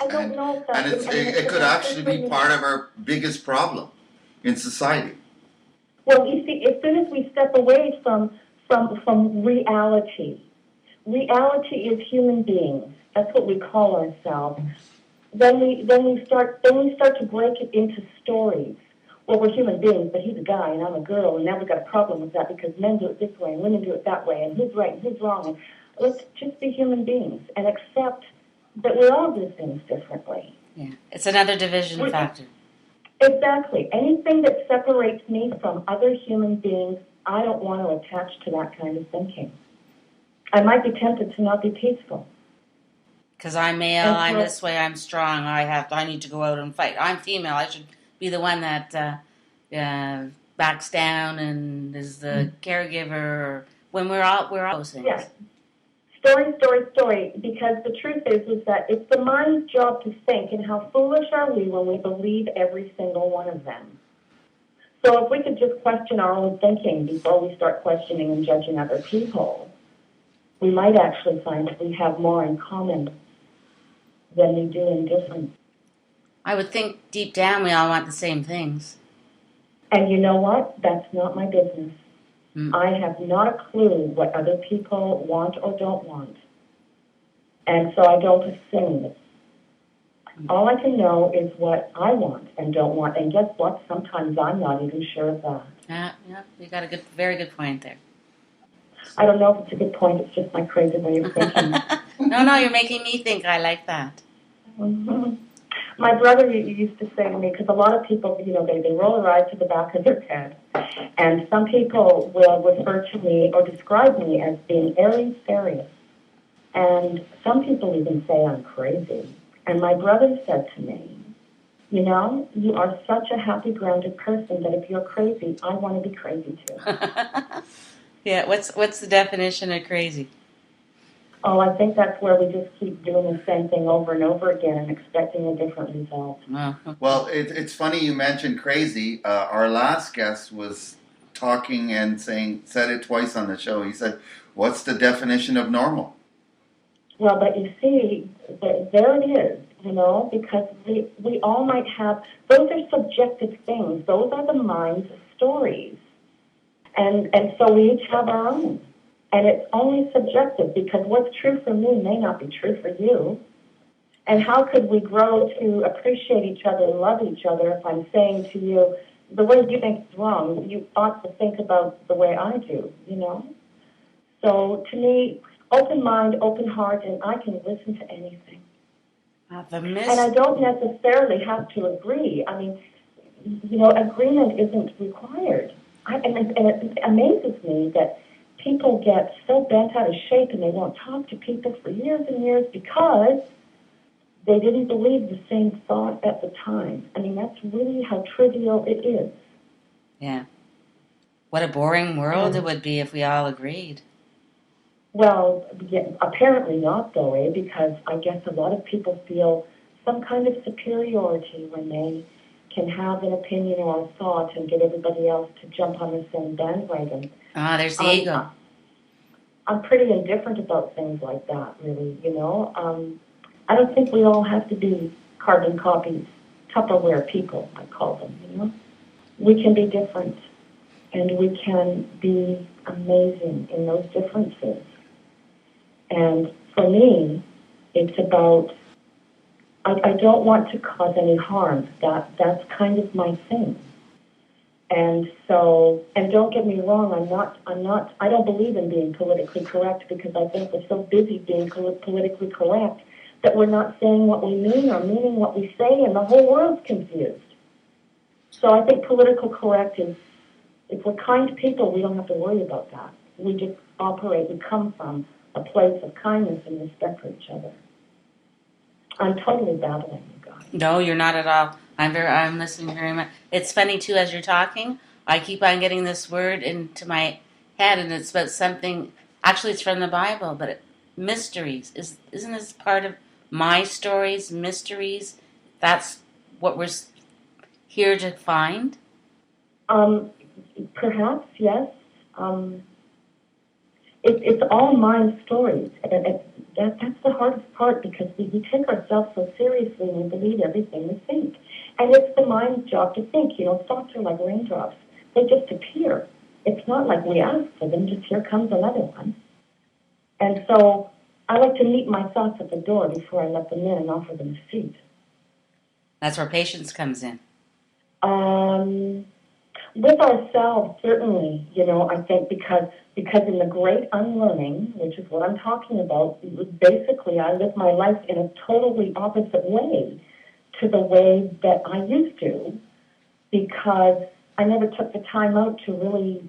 I don't know if that's... And it could actually be part of our biggest problem in society. Well, you see, as soon as we step away from reality is human beings. That's what we call ourselves. Then we start to break it into stories. Well, we're human beings, but he's a guy and I'm a girl, and now we've got a problem with that because men do it this way and women do it that way, and who's right and who's wrong. And let's just be human beings and accept that we all do things differently. Yeah, it's another division factor. Exactly. Anything that separates me from other human beings, I don't want to attach to that kind of thinking. I might be tempted to not be peaceful. Because I'm male, I'm this way, I'm strong, I need to go out and fight. I'm female, I should be the one that backs down and is the caregiver. When we're all those things. Yes. Story. Because the truth is that it's the mind's job to think, and how foolish are we when we believe every single one of them. So if we could just question our own thinking before we start questioning and judging other people, we might actually find that we have more in common than we do indifference. I would think deep down we all want the same things. And you know what? That's not my business. I have not a clue what other people want or don't want. And so I don't assume. All I can know is what I want and don't want. And guess what? Sometimes I'm not even sure of that. Yeah, you got a very good point there. I don't know if it's a good point. It's just my crazy way of thinking. No, you're making me think. I like that. Mm-hmm. My brother used to say to me, because a lot of people, they roll their eyes to the back of their head, and some people will refer to me or describe me as being airy-fairy, and some people even say I'm crazy. And my brother said to me, you are such a happy, grounded person that if you're crazy, I want to be crazy too. Yeah, what's the definition of crazy? Oh, I think that's where we just keep doing the same thing over and over again and expecting a different result. Well, it's funny you mentioned crazy. Our last guest was talking and said it twice on the show. He said, "What's the definition of normal?" Well, but you see, there it is, because we all might have, those are subjective things. Those are the mind's stories. And so we each have our own. And it's only subjective because what's true for me may not be true for you. And how could we grow to appreciate each other and love each other if I'm saying to you, the way you think is wrong, you ought to think about the way I do, So to me, open mind, open heart, and I can listen to anything. And I don't necessarily have to agree. I mean, agreement isn't required. And it amazes me that people get so bent out of shape and they won't talk to people for years and years because they didn't believe the same thought at the time. I mean, that's really how trivial it is. Yeah. What a boring world it would be if we all agreed. Well, yeah, apparently not, though, because I guess a lot of people feel some kind of superiority when they can have an opinion or a thought and get everybody else to jump on the same bandwagon. There's the ego. I'm pretty indifferent about things like that, really, I don't think we all have to be carbon copies, Tupperware people, I call them, We can be different, and we can be amazing in those differences. And for me, it's about, I don't want to cause any harm. That's kind of my thing. And so, and don't get me wrong, I don't believe in being politically correct because I think we're so busy being politically correct that we're not saying what we mean or meaning what we say, and the whole world's confused. So I think political correct is, if we're kind people, we don't have to worry about that. We just we come from a place of kindness and respect for each other. I'm totally babbling, you guys. No, you're not at all. I'm listening very much. It's funny too, as you're talking, I keep on getting this word into my head, and it's about something. Actually, it's from the Bible, but mysteries. Isn't this part of my stories? Mysteries. That's what we're here to find. Perhaps yes. It's all mind stories, and that's the hardest part because we take ourselves so seriously and we believe everything we think. And it's the mind's job to think. Thoughts are like raindrops. They just appear. It's not like we ask for them, just here comes another one. And so I like to meet my thoughts at the door before I let them in and offer them a seat. That's where patience comes in. With ourselves, certainly, I think because in the great unlearning, which is what I'm talking about, basically I live my life in a totally opposite way to the way that I used to, because I never took the time out to really,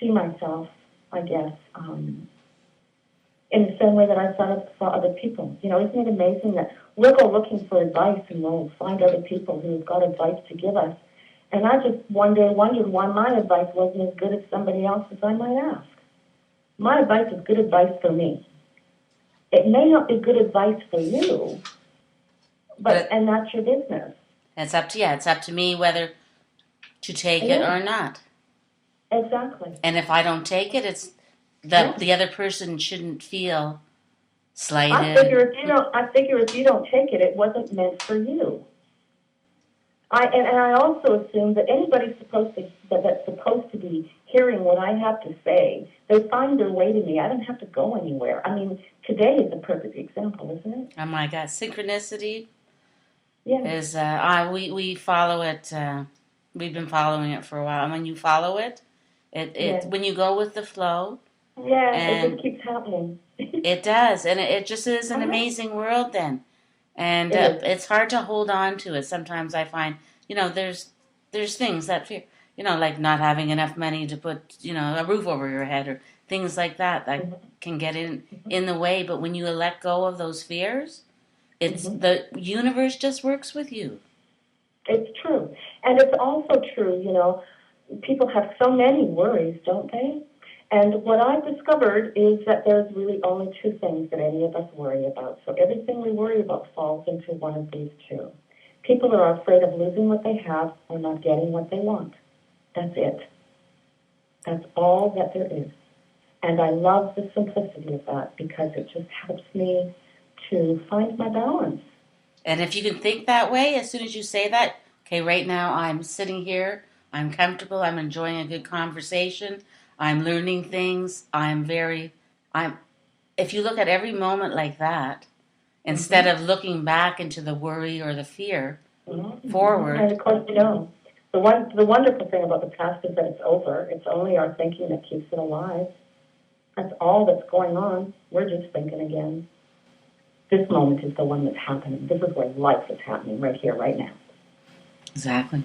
see myself, I guess, in the same way that I saw other people. Isn't it amazing that we'll go looking for advice and we'll find other people who've got advice to give us. And I just one day wondered why my advice wasn't as good as somebody else's, I might ask. My advice is good advice for me. It may not be good advice for you, and that's your business. It's up to you. It's up to me whether to take it or not. Exactly. And if I don't take it, it's the other person shouldn't feel slighted. I figure if you don't take it, it wasn't meant for you. And I also assume that anybody that's supposed to be hearing what I have to say, they find their way to me. I don't have to go anywhere. I mean, today is a perfect example, isn't it? Oh my God, synchronicity Yeah. is we follow it. We've been following it for a while, and when you follow it, when you go with the flow, it just keeps happening. It does, and it just is an amazing world then. And it's hard to hold on to it. Sometimes I find, there's things that fear, like not having enough money to put, a roof over your head or things like that can get in the way. But when you let go of those fears, the universe just works with you. It's true. And it's also true, people have so many worries, don't they? And what I've discovered is that there's really only two things that any of us worry about. So everything we worry about falls into one of these two. People are afraid of losing what they have or not getting what they want. That's it. That's all that there is. And I love the simplicity of that because it just helps me to find my balance. And if you can think that way, as soon as you say that, okay, right now I'm sitting here, I'm comfortable, I'm enjoying a good conversation, I'm learning things, if you look at every moment like that, instead of looking back into the worry or the fear, forward. And of course, the wonderful thing about the past is that it's over. It's only our thinking that keeps it alive. That's all that's going on. We're just thinking again. This moment is the one that's happening. This is where life is happening, right here, right now. Exactly.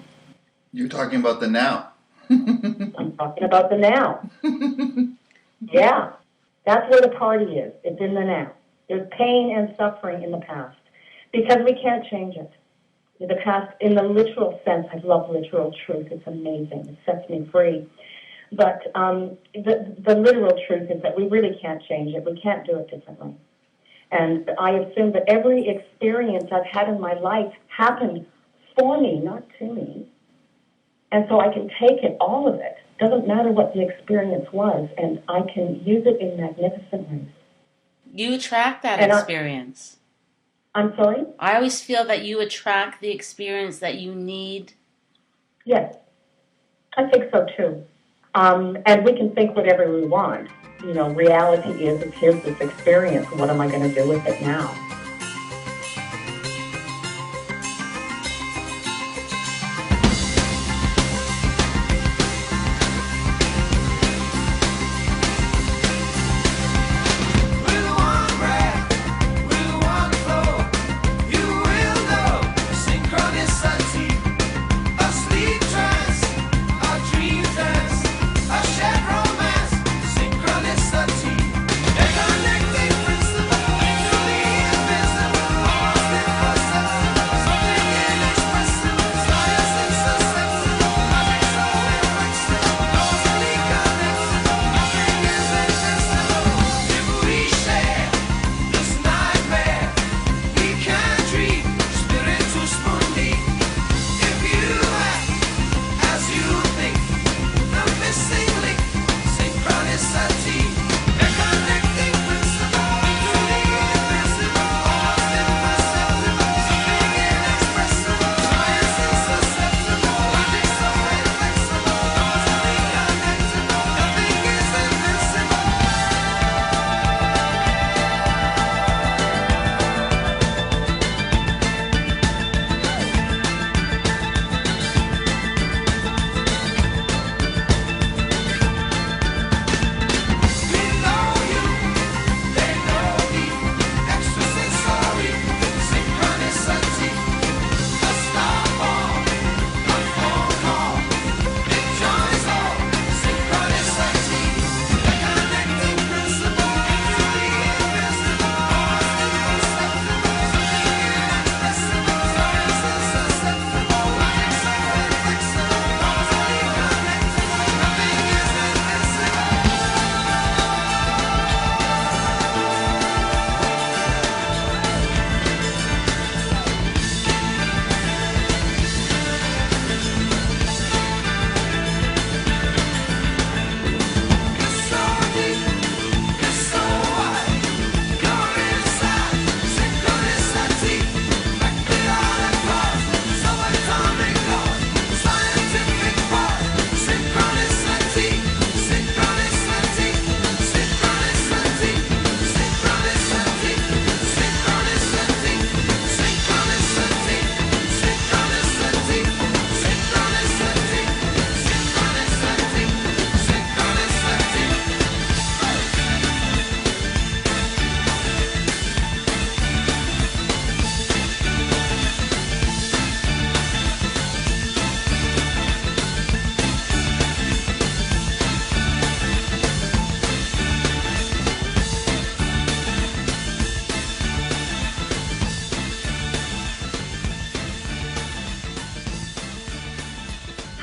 You're talking about the now. I'm talking about the now. Yeah. That's where the party is. It's in the now. There's pain and suffering in the past because we can't change it. The past, in the literal sense, I love literal truth. It's amazing. It sets me free. But the literal truth is that we really can't change it. We can't do it differently. And I assume that every experience I've had in my life happened for me, not to me. And so I can take it, all of it. Doesn't matter what the experience was, and I can use it in magnificent ways. You attract that experience. I'm sorry? I always feel that you attract the experience that you need. Yes, I think so too. And we can think whatever we want. Reality is, here's this experience. What am I going to do with it now? Synchronicity, a connecting principle, actually is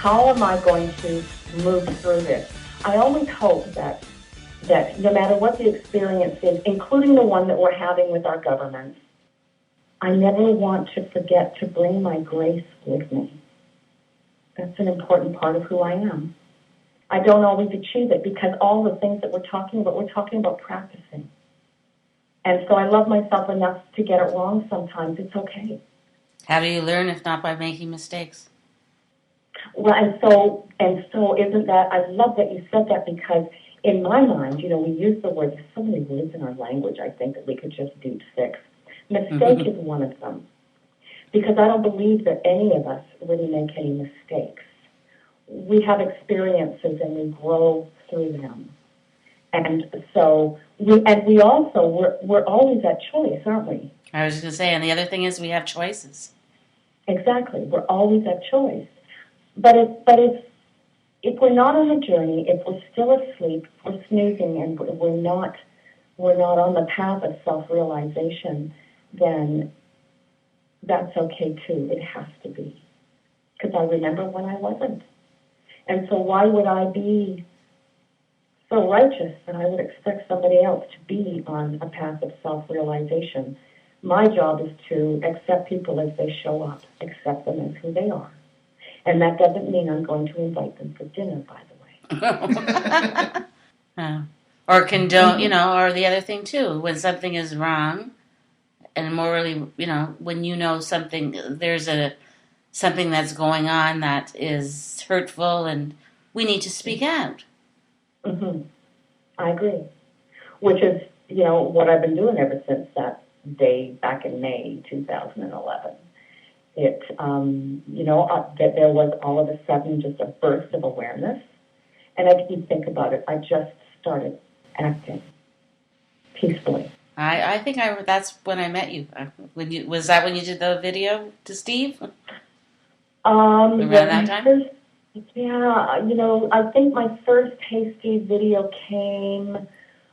how am I going to move through this? I always hope that no matter what the experience is, including the one that we're having with our governments, I never want to forget to bring my grace with me. That's an important part of who I am. I don't always achieve it because all the things that we're talking about practicing. And so I love myself enough to get it wrong sometimes. It's okay. How do you learn if not by making mistakes? Well, and so isn't that, I love that you said that because in my mind, we use the word, there's so many words in our language, I think, that we could just do fix. Mistake is one of them. Because I don't believe that any of us really make any mistakes. We have experiences and we grow through them. And so, we're always at choice, aren't we? I was just going to say, and the other thing is we have choices. Exactly. We're always at choice. But if we're not on a journey, if we're still asleep, if we're snoozing, and we're not on the path of self-realization, then that's okay too. It has to be. Because I remember when I wasn't. And so why would I be so righteous that I would expect somebody else to be on a path of self-realization? My job is to accept people as they show up, accept them as who they are. And that doesn't mean I'm going to invite them for dinner, by the way. Or condone, or the other thing too, when something is wrong, and morally, when something, there's something that's going on that is hurtful, and we need to speak out. Mm-hmm. I agree. Which is, what I've been doing ever since that day back in May 2011. That there was all of a sudden just a burst of awareness. And I didn't think about it. I just started acting peacefully. I think that's when I met you. Was that when you did the video to Steve? Around that time? I think my first Hasty video came,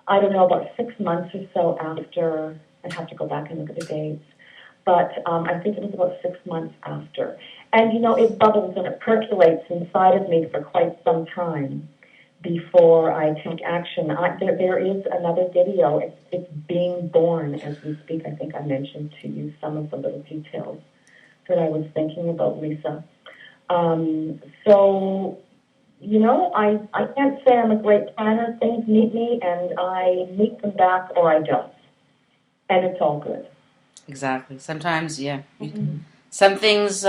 I don't know, about 6 months or so after. I'd have to go back and look at the dates. But I think it was about 6 months after. And, it bubbles and it percolates inside of me for quite some time before I take action. There is another video. It's being born as we speak. I think I mentioned to you some of the little details that I was thinking about, Lisa. I can't say I'm a great planner. Things meet me, and I meet them back or I don't. And it's all good. Exactly. Sometimes, yeah. Mm-hmm. Some things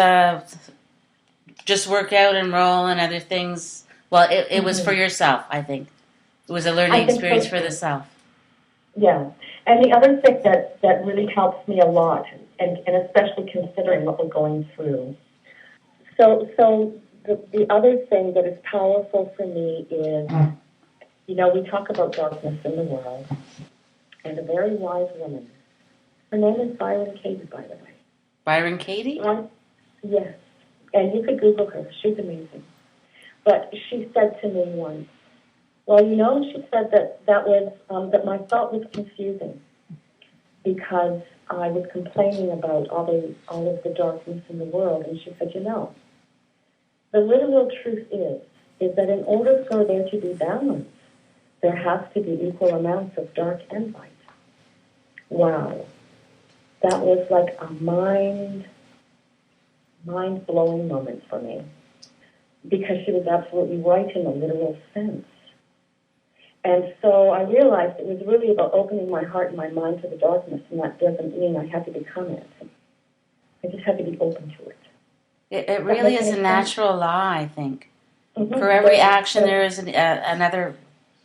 just work out and roll, and other things, well, it was for yourself, I think. It was a learning experience for the self. Yeah. And the other thing that really helps me a lot, and especially considering what we're going through. So the other thing that is powerful for me is, we talk about darkness in the world, and a very wise woman. Her name is Byron Katie, by the way. Byron Katie? Yes. And you could Google her. She's amazing. But she said to me once, she said that my thought was confusing because I was complaining about all of the darkness in the world. And she said, the literal truth is that in order for there to be balance, there has to be equal amounts of dark and light. Wow. That was like a mind-blowing moment for me because she was absolutely right in a literal sense. And so I realized it was really about opening my heart and my mind to the darkness, and that doesn't mean I have to become it. I just have to be open to it. It really is a natural law, I think. Mm-hmm. For every action, there is another.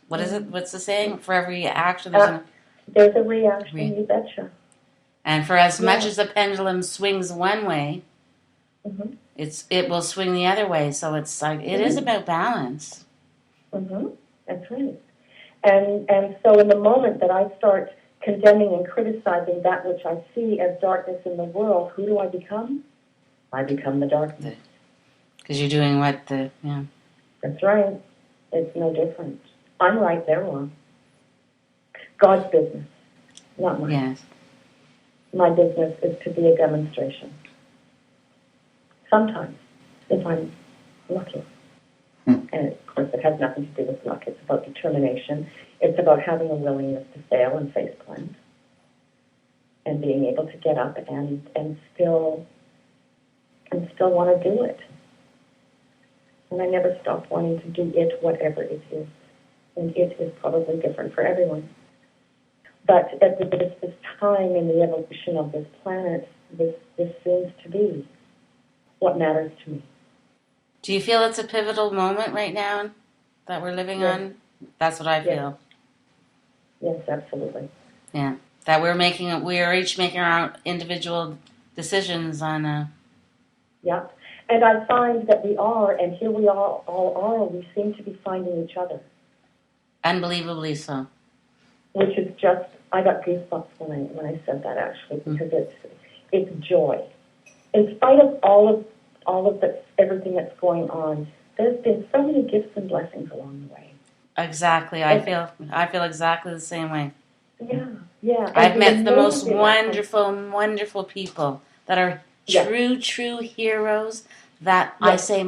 What is it? What's the saying? For every action, there's a reaction. You betcha. And for as much as the pendulum swings one way, mm-hmm. it will swing the other way. So it's like it is about balance. Mm-hmm. That's right. And so in the moment that I start condemning and criticizing that which I see as darkness in the world, who do I become? I become the darkness. Because you're doing That's right. It's no different. I'm right, they're wrong. God's business, not mine. Yes. My business is to be a demonstration. Sometimes, if I'm lucky. And of course, it has nothing to do with luck. It's about determination. It's about having a willingness to fail and face plant, and being able to get up and still want to do it. And I never stopped wanting to do it, whatever it is. And it is probably different for everyone. But at this time in the evolution of this planet, this seems to be what matters to me. Do you feel it's a pivotal moment right now that we're living on? That's what I feel. Yes, absolutely. Yeah, that we are each making our own individual decisions on. Yeah, and I find that we are, and here we all are. We seem to be finding each other. Unbelievably so. Which is just, I got goosebumps when I said that, actually, because it's joy. In spite of all of everything that's going on, there's been so many gifts and blessings along the way. Exactly. I feel exactly the same way. Yeah. I've met the most wonderful people that are true heroes. That I say,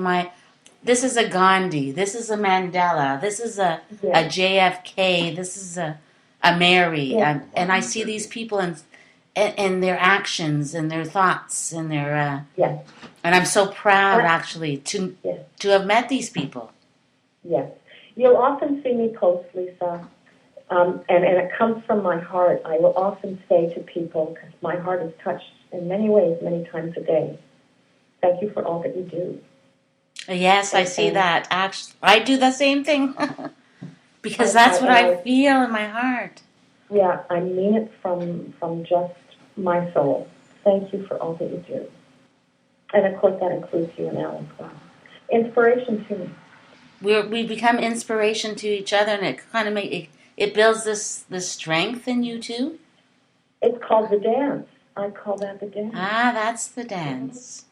this is a Gandhi, this is a Mandela, this is a JFK, this is a Mary, and I see these people and their actions and their thoughts and their and I'm so proud actually to have met these people. Yes, you'll often see me post, Lisa, and it comes from my heart. I will often say to people, because my heart is touched in many ways, many times a day, thank you for all that you do. Yes, I see that. Actually, I do the same thing because that's what I feel in my heart. Yeah, I mean it from just my soul. Thank you for all that you do. And of course that includes you and Al as well. Inspiration to me. We become inspiration to each other, and it kind of it builds this strength in you too. It's called the dance. I call that the dance. Ah, that's the dance.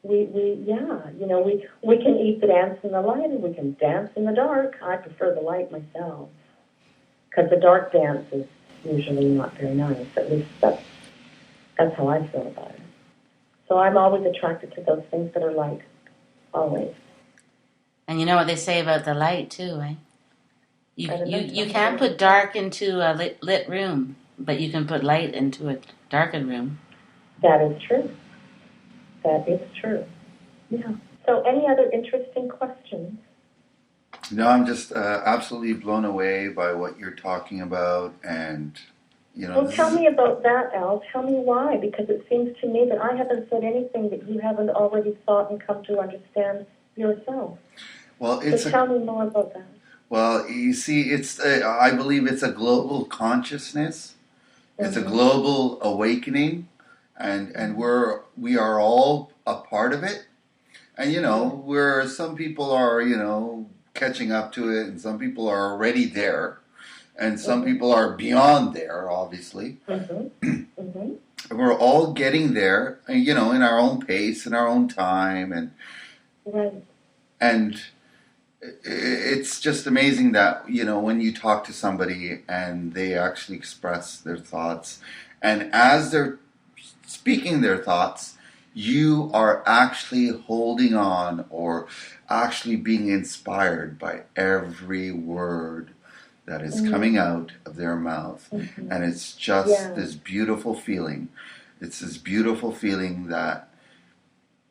We can eat the dance in the light, and we can dance in the dark. I prefer the light myself, because the dark dance is usually not very nice. At least that's how I feel about it. So I'm always attracted to those things that are light, always. And you know what they say about the light too, eh? You can't put dark into a lit room, but you can put light into a darkened room. That is true. That is true. Yeah. So any other interesting questions? No, I'm just absolutely blown away by what you're talking about, and Well, tell me about that, Al. Tell me why, because it seems to me that I haven't said anything that you haven't already thought and come to understand yourself. Well, so tell me more about that. Well, you see, I believe it's a global consciousness. It's a global awakening, and we are all a part of it. And where some people are catching up to it, and some people are already there, and some people are beyond there, obviously. We're all getting there, in our own pace, in our own time, and it's just amazing that when you talk to somebody and they actually express their thoughts, and as they're speaking their thoughts, you are actually holding on or actually being inspired by every word that is coming out of their mouth. And it's just this beautiful feeling. It's this beautiful feeling that,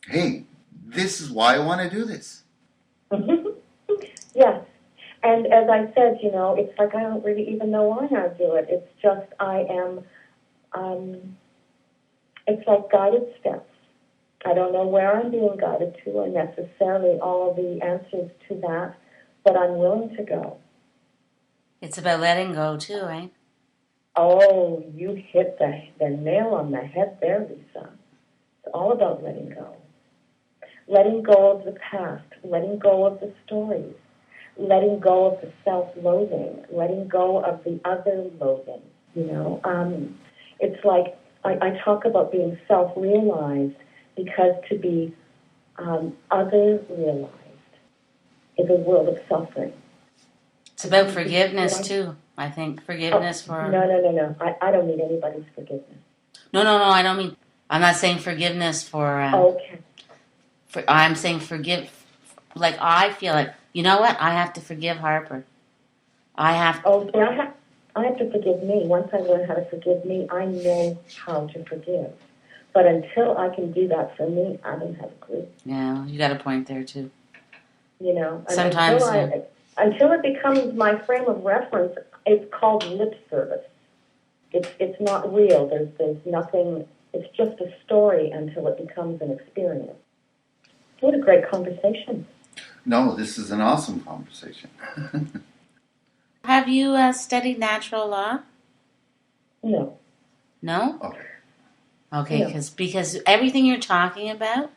hey, this is why I want to do this. Yes. And as I said, it's like I don't really even know why I do it. It's just I am, it's like guided steps. I don't know where I'm being guided to or necessarily all of the answers to that, but I'm willing to go. It's about letting go too, right? Oh, you hit the nail on the head there, Lisa. It's all about letting go. Letting go of the past, letting go of the stories, letting go of the self-loathing, letting go of the other loathing, It's like I talk about being self-realized, because to be other-realized is a world of suffering. It's about forgiveness, too, I think. Forgiveness for... No. I don't need anybody's forgiveness. No, I don't mean... I'm not saying forgiveness for... Okay. I'm saying like I feel like, you know what? I have to forgive Harper. I have to. Oh, so I have to forgive me. Once I learn how to forgive me, I know how to forgive. But until I can do that for me, I don't have a clue. Yeah, you got a point there too. You know, and Sometimes, until it becomes my frame of reference, it's called lip service. It's not real. There's nothing. It's just a story until it becomes an experience. What a great conversation. No, this is an awesome conversation. have you studied natural law? No. No? Okay. Okay, No. because everything you're talking about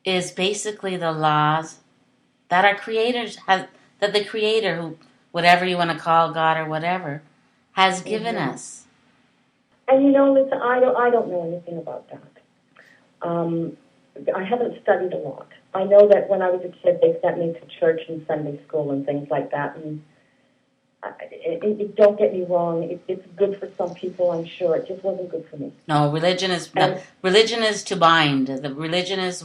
is basically the laws that our creators have, that the Creator, who, whatever you want to call God or whatever, has given us. And you know, Lisa, I don't know anything about that. I haven't studied a lot. I know that when I was a kid, they sent me to church and Sunday school and things like that. And don't get me wrong, it's good for some people, I'm sure. It just wasn't good for me. No, religion is to bind. The religion is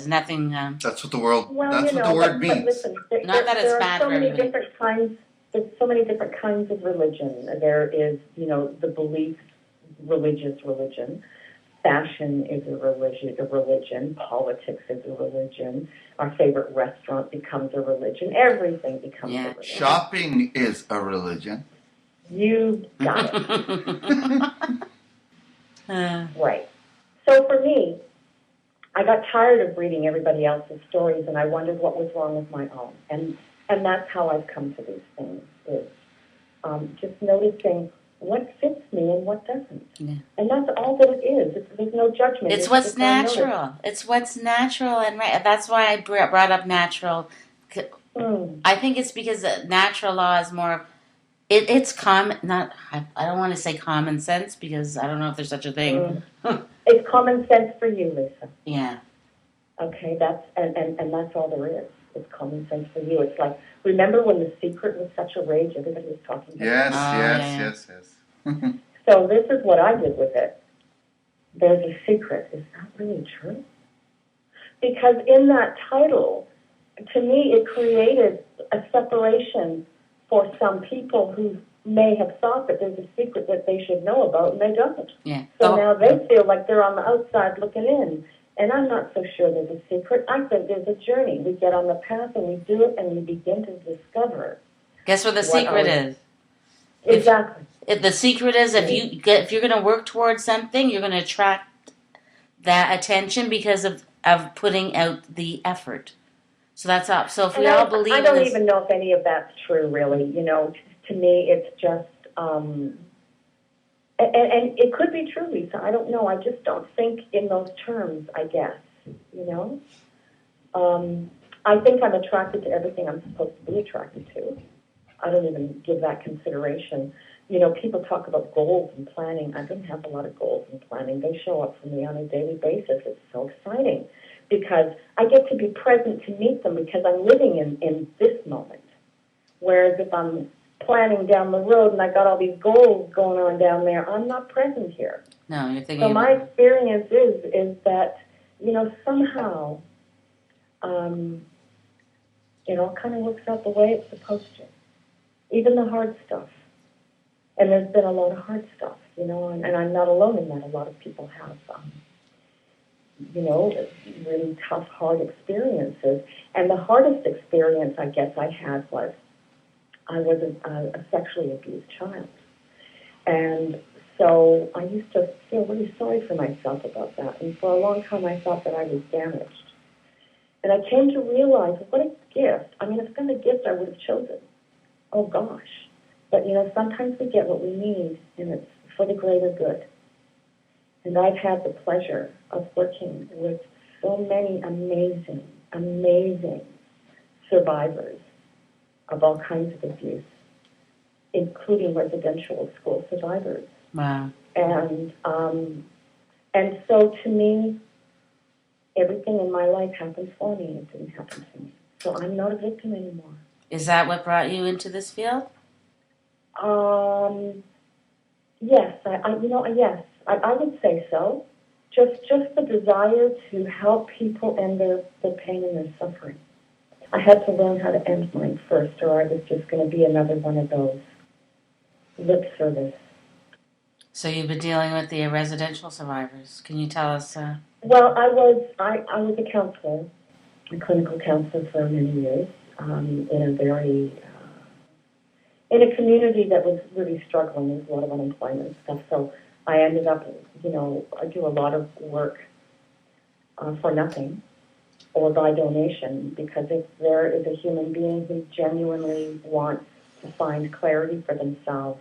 nothing. That's what the world. Well, that's what the word means. But listen, Not that it's bad for everybody. different kinds. There's so many different kinds of religion. There is, the beliefs, religious religion. Fashion is a religion. Politics is a religion. Our favorite restaurant becomes a religion. Everything becomes a religion. Shopping is a religion. You got it. Right. So for me, I got tired of reading everybody else's stories, and I wondered what was wrong with my own. And that's how I've come to these things, is just noticing what fits me and what doesn't. Yeah. And that's all that it is. There's no judgment. It's what's natural. It's what's natural and right. That's why I brought up natural. I think it's because natural law is more of, it's common, not, I don't want to say common sense because I don't know if there's such a thing. It's common sense for you, Lisa. Yeah. Okay, that's all there is. It's common sense for you. It's like, remember when The Secret was such a rage? Everybody was talking about it. Yes. So this is what I did with it. There's a secret. Is that really true? Because in that title, to me, it created a separation for some people who may have thought that there's a secret that they should know about, and they don't. Yeah. So now they feel like they're on the outside looking in. And I'm not so sure there's a secret. I think there's a journey. We get on the path and we do it and we begin to discover. Guess what the secret is? Exactly. If the secret is if you're going to work towards something, you're going to attract that attention because of putting out the effort. So that's up. So if we all believe I don't even know if any of that's true, really. To me, it's just... And it could be true, Lisa. I don't know. I just don't think in those terms, I guess, I think I'm attracted to everything I'm supposed to be attracted to. I don't even give that consideration. People talk about goals and planning. I don't have a lot of goals and planning. They show up for me on a daily basis. It's so exciting because I get to be present to meet them because I'm living in this moment. Whereas if I'm planning down the road and I got all these goals going on down there, I'm not present here. No, you're thinking. So my experience is that, somehow, it all kind of works out the way it's supposed to. Even the hard stuff. And there's been a lot of hard stuff, and I'm not alone in that. A lot of people have, really tough, hard experiences. And the hardest experience I guess I had was I was a sexually abused child. And so I used to feel really sorry for myself about that. And for a long time I thought that I was damaged. And I came to realize, what a gift. I mean, if it's been a gift, I would have chosen. Oh, gosh. But, sometimes we get what we need, and it's for the greater good. And I've had the pleasure of working with so many amazing, amazing survivors of all kinds of abuse, including residential school survivors. Wow. And so to me, everything in my life happened for me. It didn't happen to me. So I'm not a victim anymore. Is that what brought you into this field? Yes, yes, I would say so. Just the desire to help people end their pain and their suffering. I had to learn how to end mine first, or I was just going to be another one of those lip service. So you've been dealing with the residential survivors. Can you tell us? Well, I was a counselor, a clinical counselor for many years, in a very in a community that was really struggling. There was a lot of unemployment and stuff. So I ended up, I do a lot of work for nothing or by donation, because if there is a human being who genuinely wants to find clarity for themselves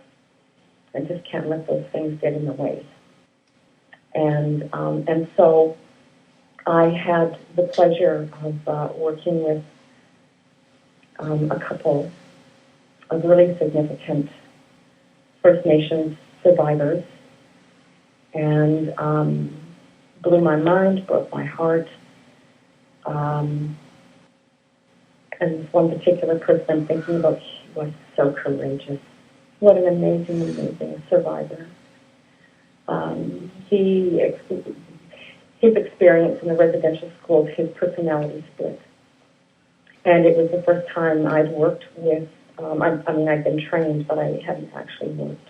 and just can't let those things get in the way. And so I had the pleasure of working with a couple of really significant First Nations survivors, and blew my mind, broke my heart. And this one particular person I'm thinking about, she was so courageous. What an amazing, amazing survivor. His experience in the residential schools, his personality split. And it was the first time I'd worked with, I'd been trained, but I hadn't actually worked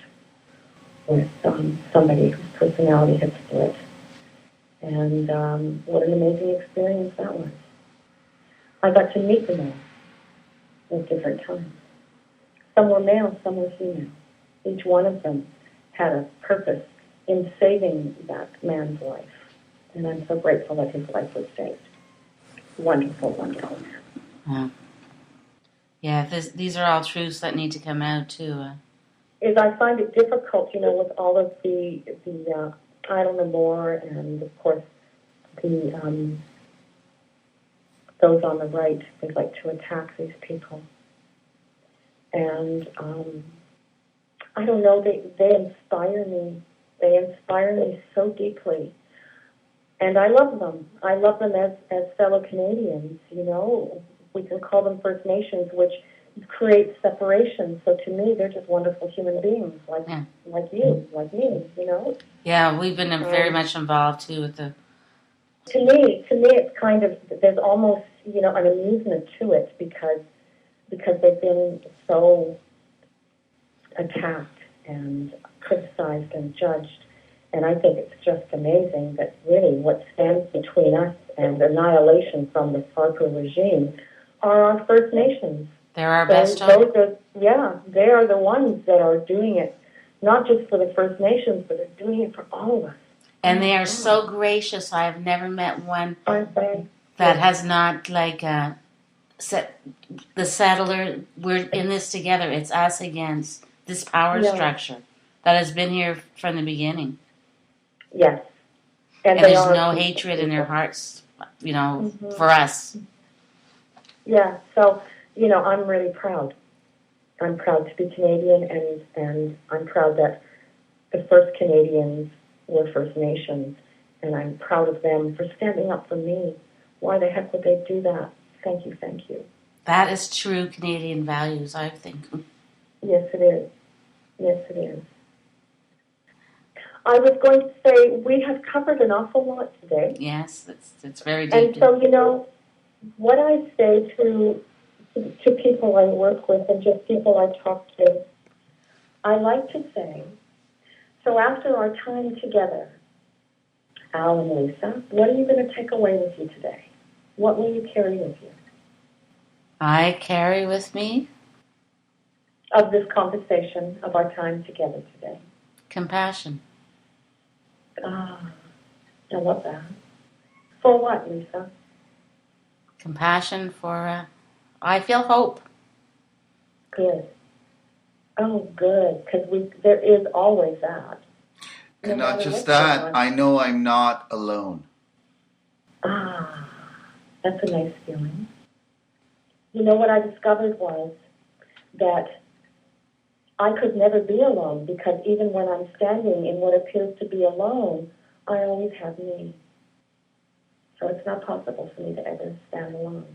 with somebody whose personality had split. And what an amazing experience that was. I got to meet them all at different times. Some were male, some were female. Each one of them had a purpose in saving that man's life. And I'm so grateful that his life was saved. Wonderful, wonderful man. Wow. Yeah, these are all truths that need to come out too. Is I find it difficult, with all of the idle no more, and of course the those on the right, they like to attack these people. And I don't know, they inspire me. They inspire me so deeply. And I love them. I love them as fellow Canadians, We can call them First Nations, which creates separation. So to me, they're just wonderful human beings, like you, like me, Yeah, we've been very much involved, too, with the... To me, it's kind of, there's almost, an amusement to it, because they've been so attacked and criticized and judged. And I think it's just amazing that really what stands between us and annihilation from the FARPA regime are our First Nations. They're our best hope. They are the ones that are doing it, not just for the First Nations, but they're doing it for all of us. And they are so gracious. I have never met one that has not, set the settler, we're in this together. It's us against this power structure that has been here from the beginning. Yes. And there's no hatred in their hearts, for us. Yeah, so, I'm really proud. I'm proud to be Canadian, and I'm proud that the first Canadians were First Nations, and I'm proud of them for standing up for me. Why the heck would they do that? Thank you, thank you. That is true Canadian values, I think. Yes, it is. Yes, it is. I was going to say, we have covered an awful lot today. Yes, it's very deep. And so, what I say to people I work with and just people I talk to, I like to say, so after our time together, Al and Lisa, what are you going to take away with you today? What will you carry with you? I carry with me? Of this conversation, of our time together today. Compassion. I love that. For what, Lisa? Compassion for, I feel hope. Good. Oh, good, because there is always that. And not just that, I know I'm not alone. That's a nice feeling. What I discovered was that I could never be alone, because even when I'm standing in what appears to be alone, I always have me. So it's not possible for me to ever stand alone.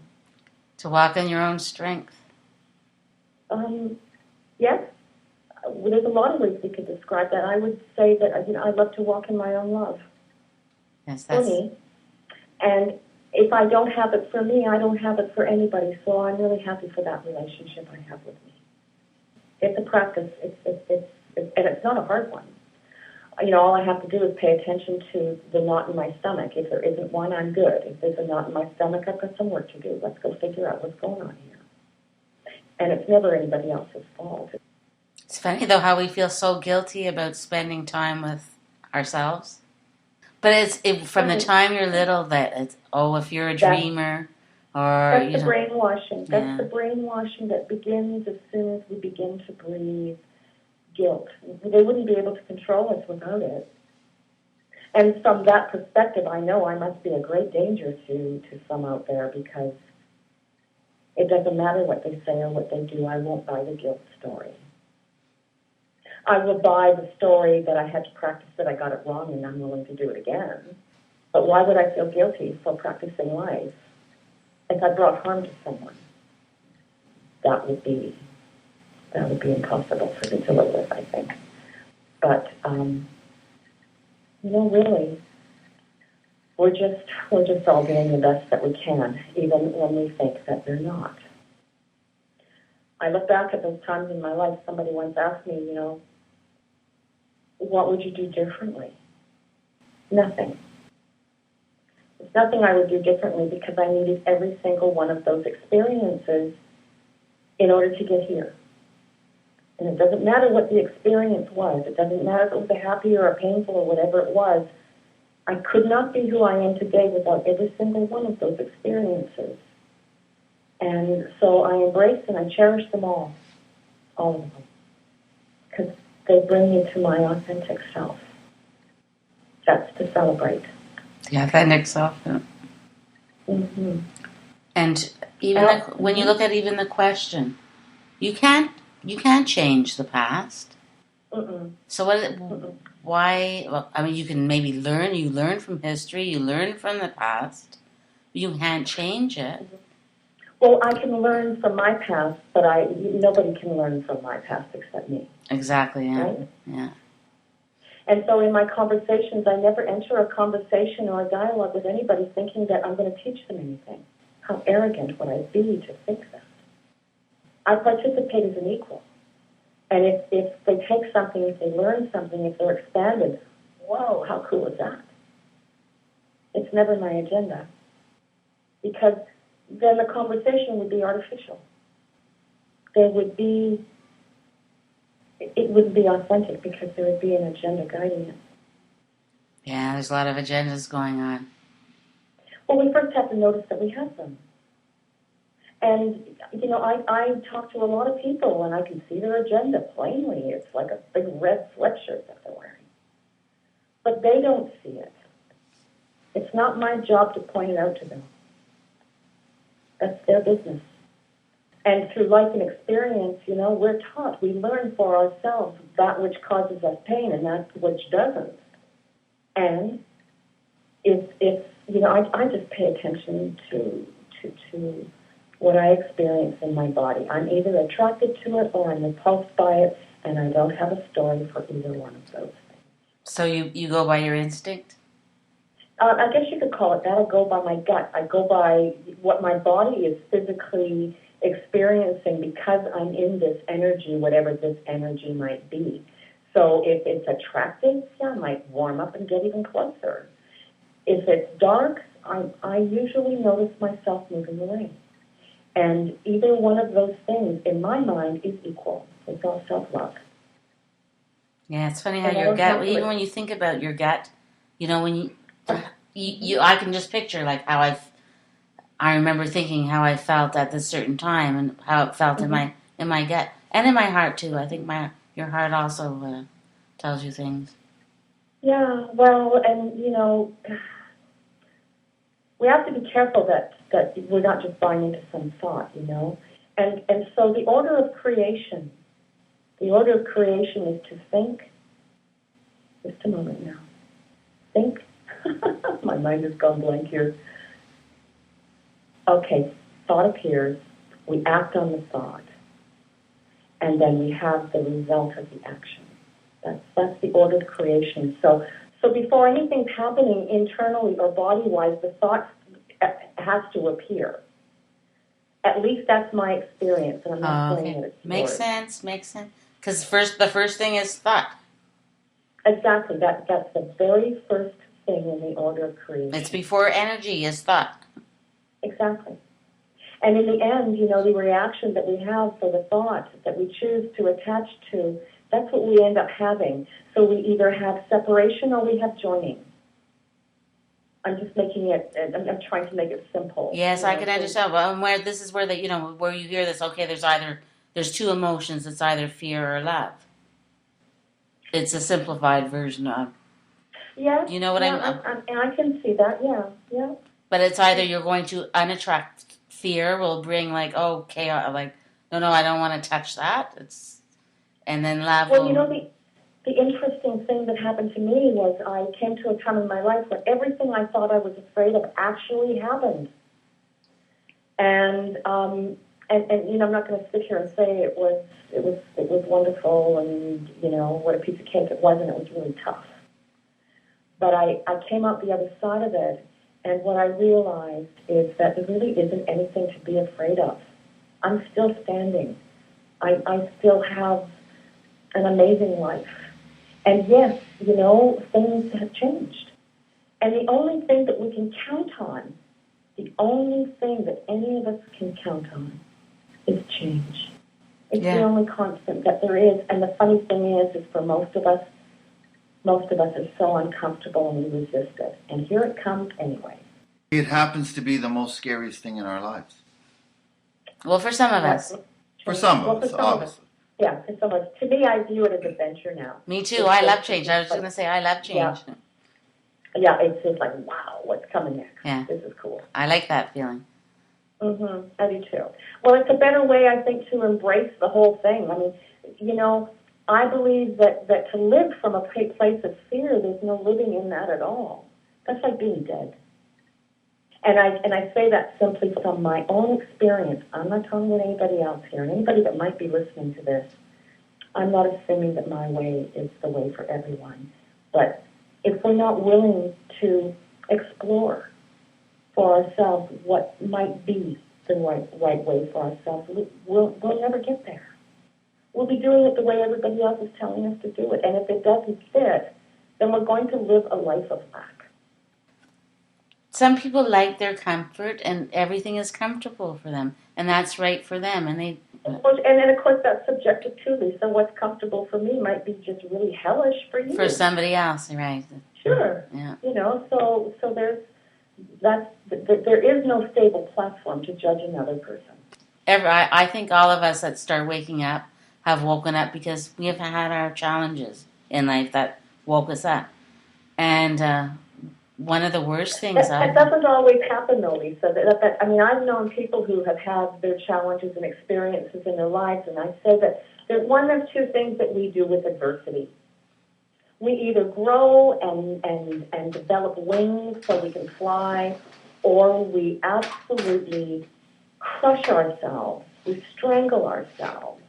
To walk in your own strength. Yes. There's a lot of ways we could describe that. I would say that I love to walk in my own love. Yes, that's... For me. And if I don't have it for me, I don't have it for anybody. So I'm really happy for that relationship I have with me. It's a practice. And it's not a hard one. All I have to do is pay attention to the knot in my stomach. If there isn't one, I'm good. If there's a knot in my stomach, I've got some work to do. Let's go figure out what's going on here. And it's never anybody else's fault. It's funny, though, how we feel so guilty about spending time with ourselves. But from the time you're little that it's, if you're a dreamer or... That's the brainwashing. That's the brainwashing that begins as soon as we begin to breathe guilt. They wouldn't be able to control us without it. And from that perspective, I know I must be a great danger to some out there, because it doesn't matter what they say or what they do. I won't buy the guilt story. I will buy the story that I had to practice, that I got it wrong and I'm willing to do it again. But why would I feel guilty for practicing life if I brought harm to someone? That would be impossible for me to live with, I think. But really, we're just all doing the best that we can, even when we think that they're not. I look back at those times in my life. Somebody once asked me, what would you do differently? Nothing. There's nothing I would do differently, because I needed every single one of those experiences in order to get here. And it doesn't matter what the experience was. It doesn't matter if it was a happy or a painful or whatever it was. I could not be who I am today without every single one of those experiences. And so I embrace and I cherish them all of them, because they bring me to my authentic self. That's to celebrate. The authentic self. Yeah. Mm-hmm. And even when you look at even the question, you can't change the past. Mm-mm. So why? Well, I mean, you can maybe learn. You learn from history. You learn from the past. You can't change it. Well, I can learn from my past, but nobody can learn from my past except me. Exactly. Yeah. Right? Yeah. And so in my conversations, I never enter a conversation or a dialogue with anybody thinking that I'm going to teach them anything. How arrogant would I be to think that? I participate as an equal. And if they take something, if they learn something, if they're expanded, whoa, how cool is that? It's never my agenda. Because then the conversation would be artificial. It wouldn't be authentic, because there would be an agenda guiding it. Yeah, there's a lot of agendas going on. Well, we first have to notice that we have them. And, I talk to a lot of people, and I can see their agenda plainly. It's like a big red sweatshirt that they're wearing. But they don't see it. It's not my job to point it out to them. That's their business. And through life and experience, we're taught, we learn for ourselves that which causes us pain and that which doesn't. And I just pay attention to what I experience in my body. I'm either attracted to it or I'm repulsed by it, and I don't have a story for either one of those things. So you go by your instinct? I guess you could call it that. I go by my gut. I go by what my body is physically experiencing, because I'm in this energy, whatever this energy might be. So if it's attractive, I might warm up and get even closer. If it's dark, I usually notice myself moving away. And either one of those things, in my mind, is equal. It's all self-love. Yeah, it's funny how your gut, even when you think about your gut, when you I can just picture like how I remember thinking how I felt at this certain time and how it felt in my gut and in my heart too. I think your heart also tells you things. Yeah, well, and we have to be careful that we're not just buying into some thought, and so the order of creation is to think. Just a moment now. Think. My mind has gone blank here. Okay, thought appears, we act on the thought, and then we have the result of the action. That's the ordered creation. So before anything's happening internally or body-wise, the thoughts, has to appear. At least that's my experience, and I'm not saying that it's Makes yours. sense. Because the first thing is thought. Exactly. That's the very first thing in the order of creation. It's before energy is thought. Exactly. And in the end, the reaction that we have for the thought that we choose to attach to, that's what we end up having. So we either have separation or we have joining. I'm just making it, I'm trying to make it simple. Yes, I can understand. Well, where this is where where you hear this, okay, there's two emotions. It's either fear or love. It's a simplified version of. Yes. You know what I can see that, yeah. But it's either you're going to unattract fear will bring like, okay, like, no, I don't want to touch that. And then love will... the interesting thing that happened to me was I came to a time in my life when everything I thought I was afraid of actually happened. And I'm not going to sit here and say it was wonderful and, what a piece of cake it wasn't. It was really tough. But I came out the other side of it, and what I realized is that there really isn't anything to be afraid of. I'm still standing. I still have an amazing life. And yes, things have changed. And the only thing that we can count on, the only thing that any of us can count on is change. It's the only constant that there is. And the funny thing is for most of us are so uncomfortable and we resist it. And here it comes anyway. It happens to be the most scariest thing in our lives. Well, for some of us. For some of us, obviously. Yeah, for some of us. To me, I view it as adventure now. Me too. I love change. I was just going to say I love change. Yeah, it's just like, wow, what's coming next? Yeah. This is cool. I like that feeling. Mm-hmm. I do too. Well, it's a better way, I think, to embrace the whole thing. I mean, I believe that to live from a place of fear, there's no living in that at all. That's like being dead. And I say that simply from my own experience. I'm not talking about anybody else here, and anybody that might be listening to this. I'm not assuming that my way is the way for everyone. But if we're not willing to explore for ourselves what might be the right way for ourselves, we'll never get there. We'll be doing it the way everybody else is telling us to do it. And if it doesn't fit, then we're going to live a life of lack. Some people like their comfort, and everything is comfortable for them, and that's right for them. And of course, that's subjective too, Lisa. What's comfortable for me might be just really hellish for you. For somebody else, right? Sure. Yeah. So there is no stable platform to judge another person. I think all of us that start waking up have woken up because we have had our challenges in life that woke us up, and. One of the worst things that doesn't always happen, though, Lisa. I've known people who have had their challenges and experiences in their lives, and I say that there's one of two things that we do with adversity. We either grow and develop wings so we can fly, or we absolutely crush ourselves. We strangle ourselves.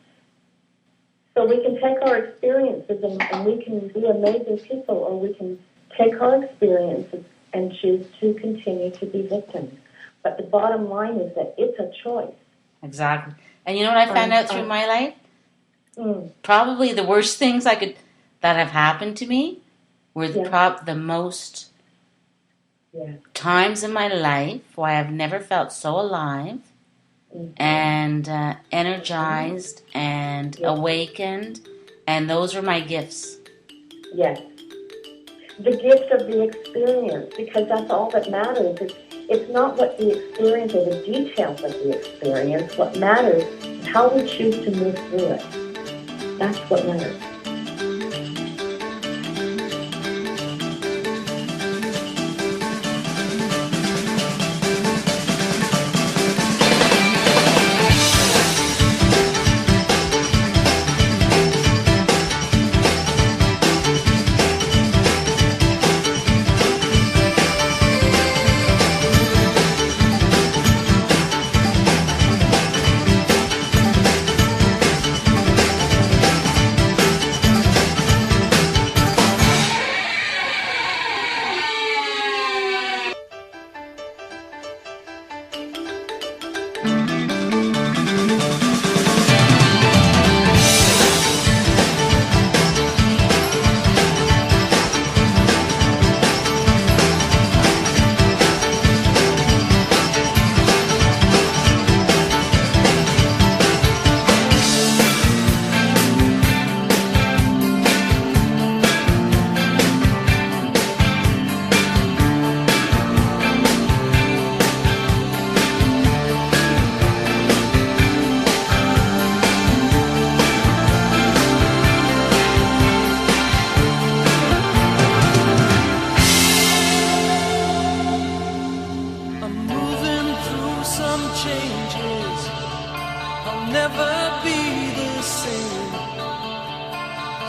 So we can take our experiences and we can be amazing people, or we can take our experiences and choose to continue to be victims. But the bottom line is that it's a choice. Exactly. And you know what I found out through my life? Probably the worst things that have happened to me were the most times in my life where I have never felt so alive and energized and awakened. And those were my gifts. Yes. The gift of the experience, because that's all that matters. It's not what the experience or the details of the experience. What matters is how we choose to move through it. That's what matters.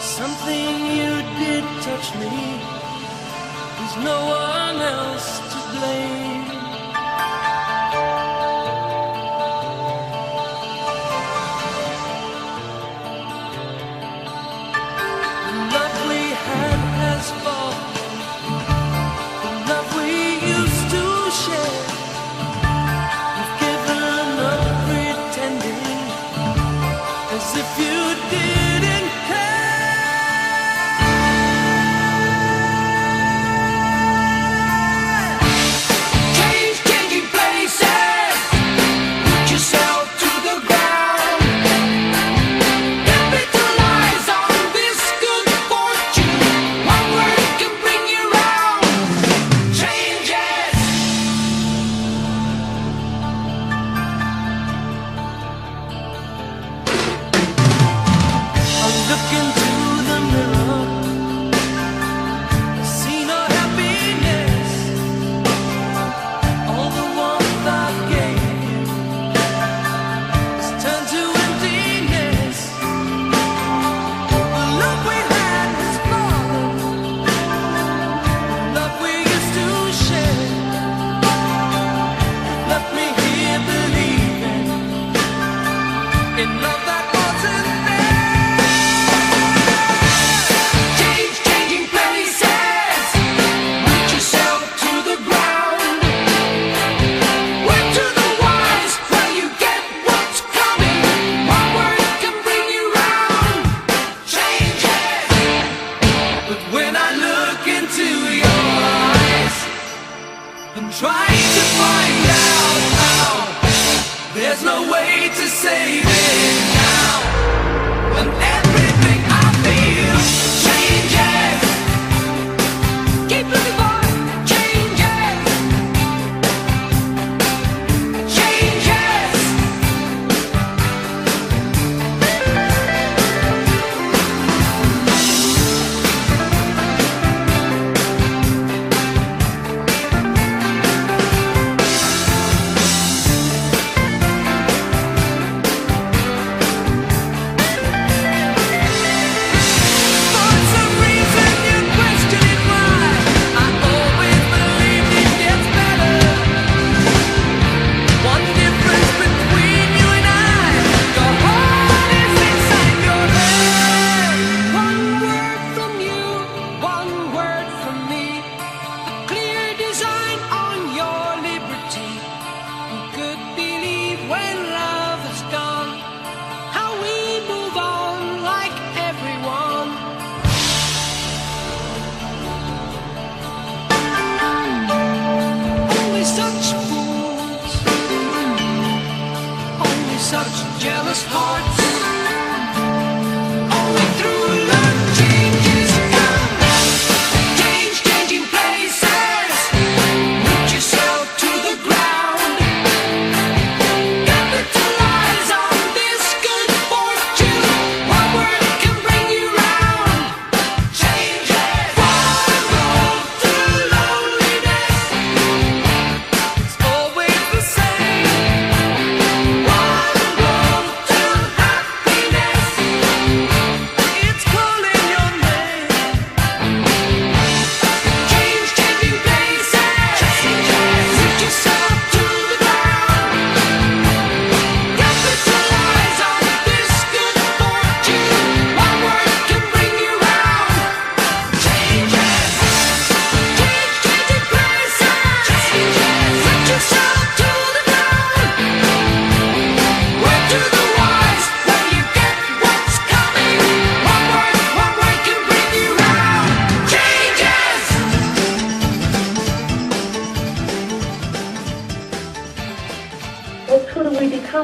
Something you did touch me. There's no one else to blame. The love we had has fallen. The love we used to share. You've given up pretending as if you didn't care.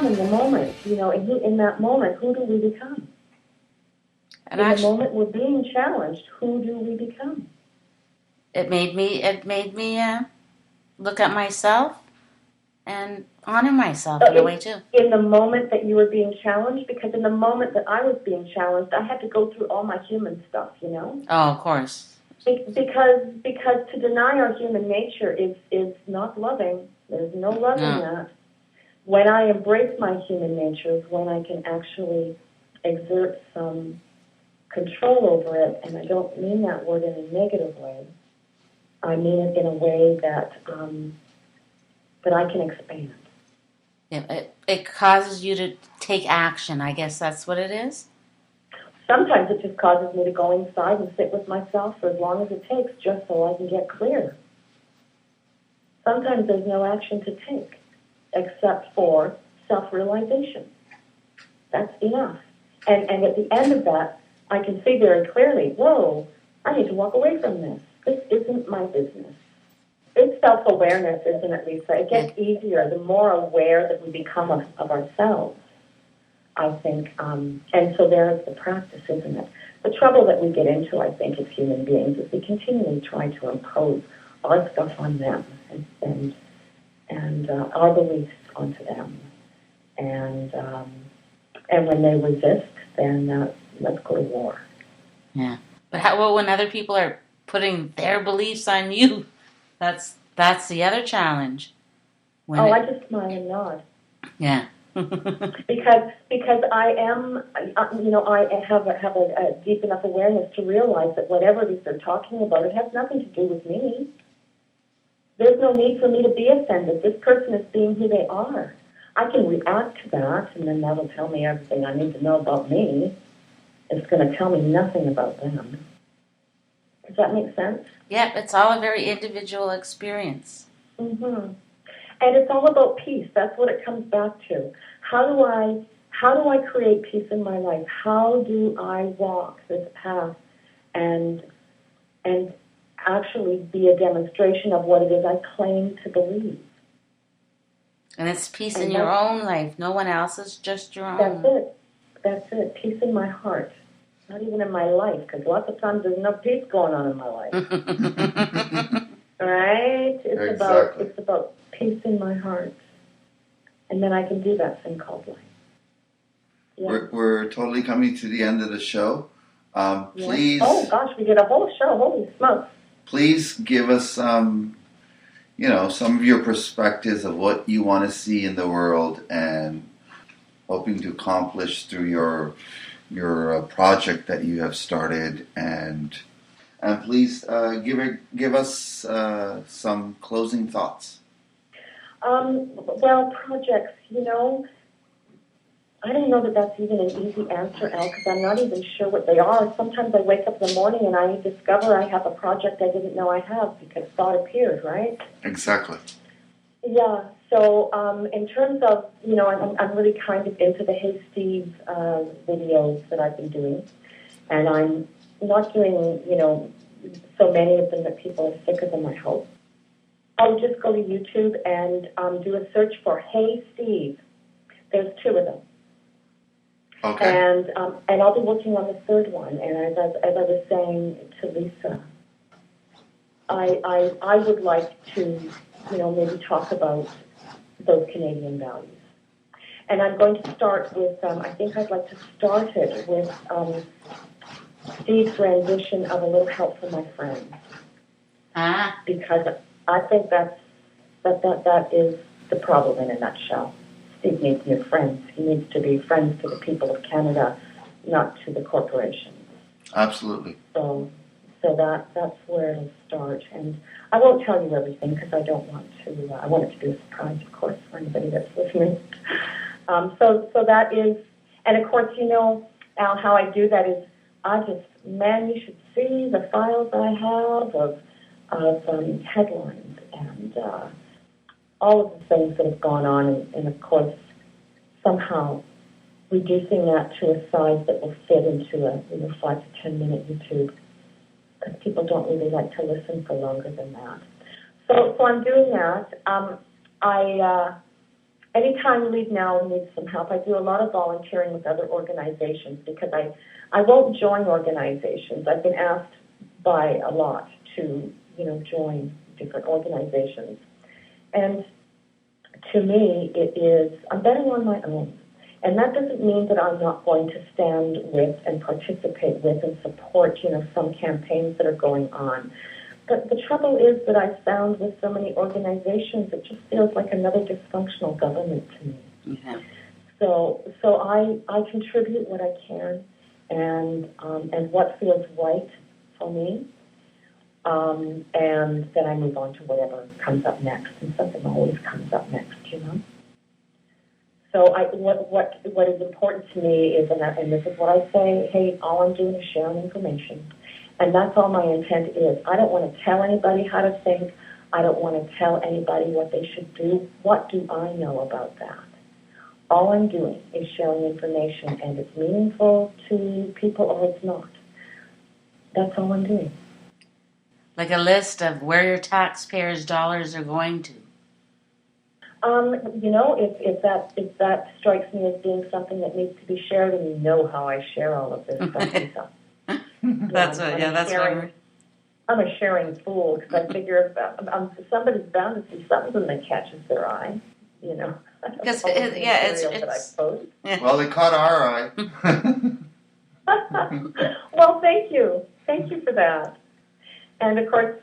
In the moment, in that moment, who do we become? And in the moment we're being challenged, who do we become? It made me look at myself and honor myself in a way too. In the moment that you were being challenged, because in the moment that I was being challenged, I had to go through all my human stuff, Oh, of course. Because to deny our human nature is not loving. There's no love in that. When I embrace my human nature is when I can actually exert some control over it, and I don't mean that word in a negative way. I mean it in a way that that I can expand. Yeah, it causes you to take action. I guess that's what it is. Sometimes it just causes me to go inside and sit with myself for as long as it takes, just so I can get clear. Sometimes there's no action to take, except for self-realization. That's enough. And at the end of that, I can see very clearly, whoa, I need to walk away from this. This isn't my business. It's self-awareness, isn't it, Lisa? It gets easier the more aware that we become of ourselves, I think. And so there's the practice, isn't it? The trouble that we get into, I think, as human beings is we continually try to impose our stuff on them and our beliefs onto them. And when they resist, then let's go to war. Yeah. But how about when other people are putting their beliefs on you? That's the other challenge. I just smile and nod. Yeah. because I am, I have a deep enough awareness to realize that whatever it is they're talking about, it has nothing to do with me. There's no need for me to be offended. This person is being who they are. I can react to that, and then that'll tell me everything I need to know about me. It's going to tell me nothing about them. Does that make sense? Yeah, it's all a very individual experience. Mm-hmm. And it's all about peace. That's what it comes back to. How do I create peace in my life? How do I walk this path and actually be a demonstration of what it is I claim to believe? And it's peace in your own life. No one else's, just your own. That's it. Peace in my heart. Not even in my life, because lots of times there's no peace going on in my life. Right? It's about peace in my heart. And then I can do that thing called life. Yeah. We're totally coming to the end of the show. Please. Oh, gosh, we did a whole show. Holy smokes. Please give us some of your perspectives of what you want to see in the world and hoping to accomplish through your project that you have started, and please give us some closing thoughts. Well, projects, I don't know that that's even an easy answer, Al, because I'm not even sure what they are. Sometimes I wake up in the morning and I discover I have a project I didn't know I have because thought appeared, right? Exactly. Yeah, so in terms of, I'm really kind of into the Hey Steve videos that I've been doing, and I'm not doing, so many of them that people are sick of them, I hope. I'll just go to YouTube and do a search for Hey Steve. There's 2 of them. Okay. And I'll be working on the 3rd one. And as I was saying to Lisa, I would like to, maybe talk about those Canadian values. And I'm going to start with, I think I'd like to start it with Steve's rendition of A Little Help from My Friends. Because I think that is the problem in a nutshell. Steve needs new friends. He needs to be friends to the people of Canada, not to the corporations. Absolutely. So that's where it'll start. And I won't tell you everything because I don't want to. I want it to be a surprise, of course, for anybody that's listening. So that is, and of course, Al, how I do that is you should see the files I have of headlines and all of the things that have gone on, and of course, somehow reducing that to a size that will fit into a 5 to 10 minute YouTube, because people don't really like to listen for longer than that. So I'm doing that. Anytime Lead Now needs some help, I do a lot of volunteering with other organizations because I won't join organizations. I've been asked by a lot to join different organizations. And to me, it is, I'm betting on my own. And that doesn't mean that I'm not going to stand with and participate with and support, some campaigns that are going on. But the trouble is that I've found with so many organizations, it just feels like another dysfunctional government to me. Yeah. So I contribute what I can, and what feels right for me. And then I move on to whatever comes up next, and something always comes up next, you know. So what is important to me is, and this is what I say, hey, all I'm doing is sharing information. And that's all my intent is. I don't want to tell anybody how to think. I don't want to tell anybody what they should do. What do I know about that? All I'm doing is sharing information, and it's meaningful to people or it's not. That's all I'm doing. Like a list of where your taxpayers' dollars are going to. You know, if that strikes me as being something that needs to be shared, and you know how I share all of this stuff. That's right. I'm a sharing fool because I figure if somebody's bound to see something that catches their eye, you know. Because that I post. Well, it caught our eye. Well, thank you for that. And of course,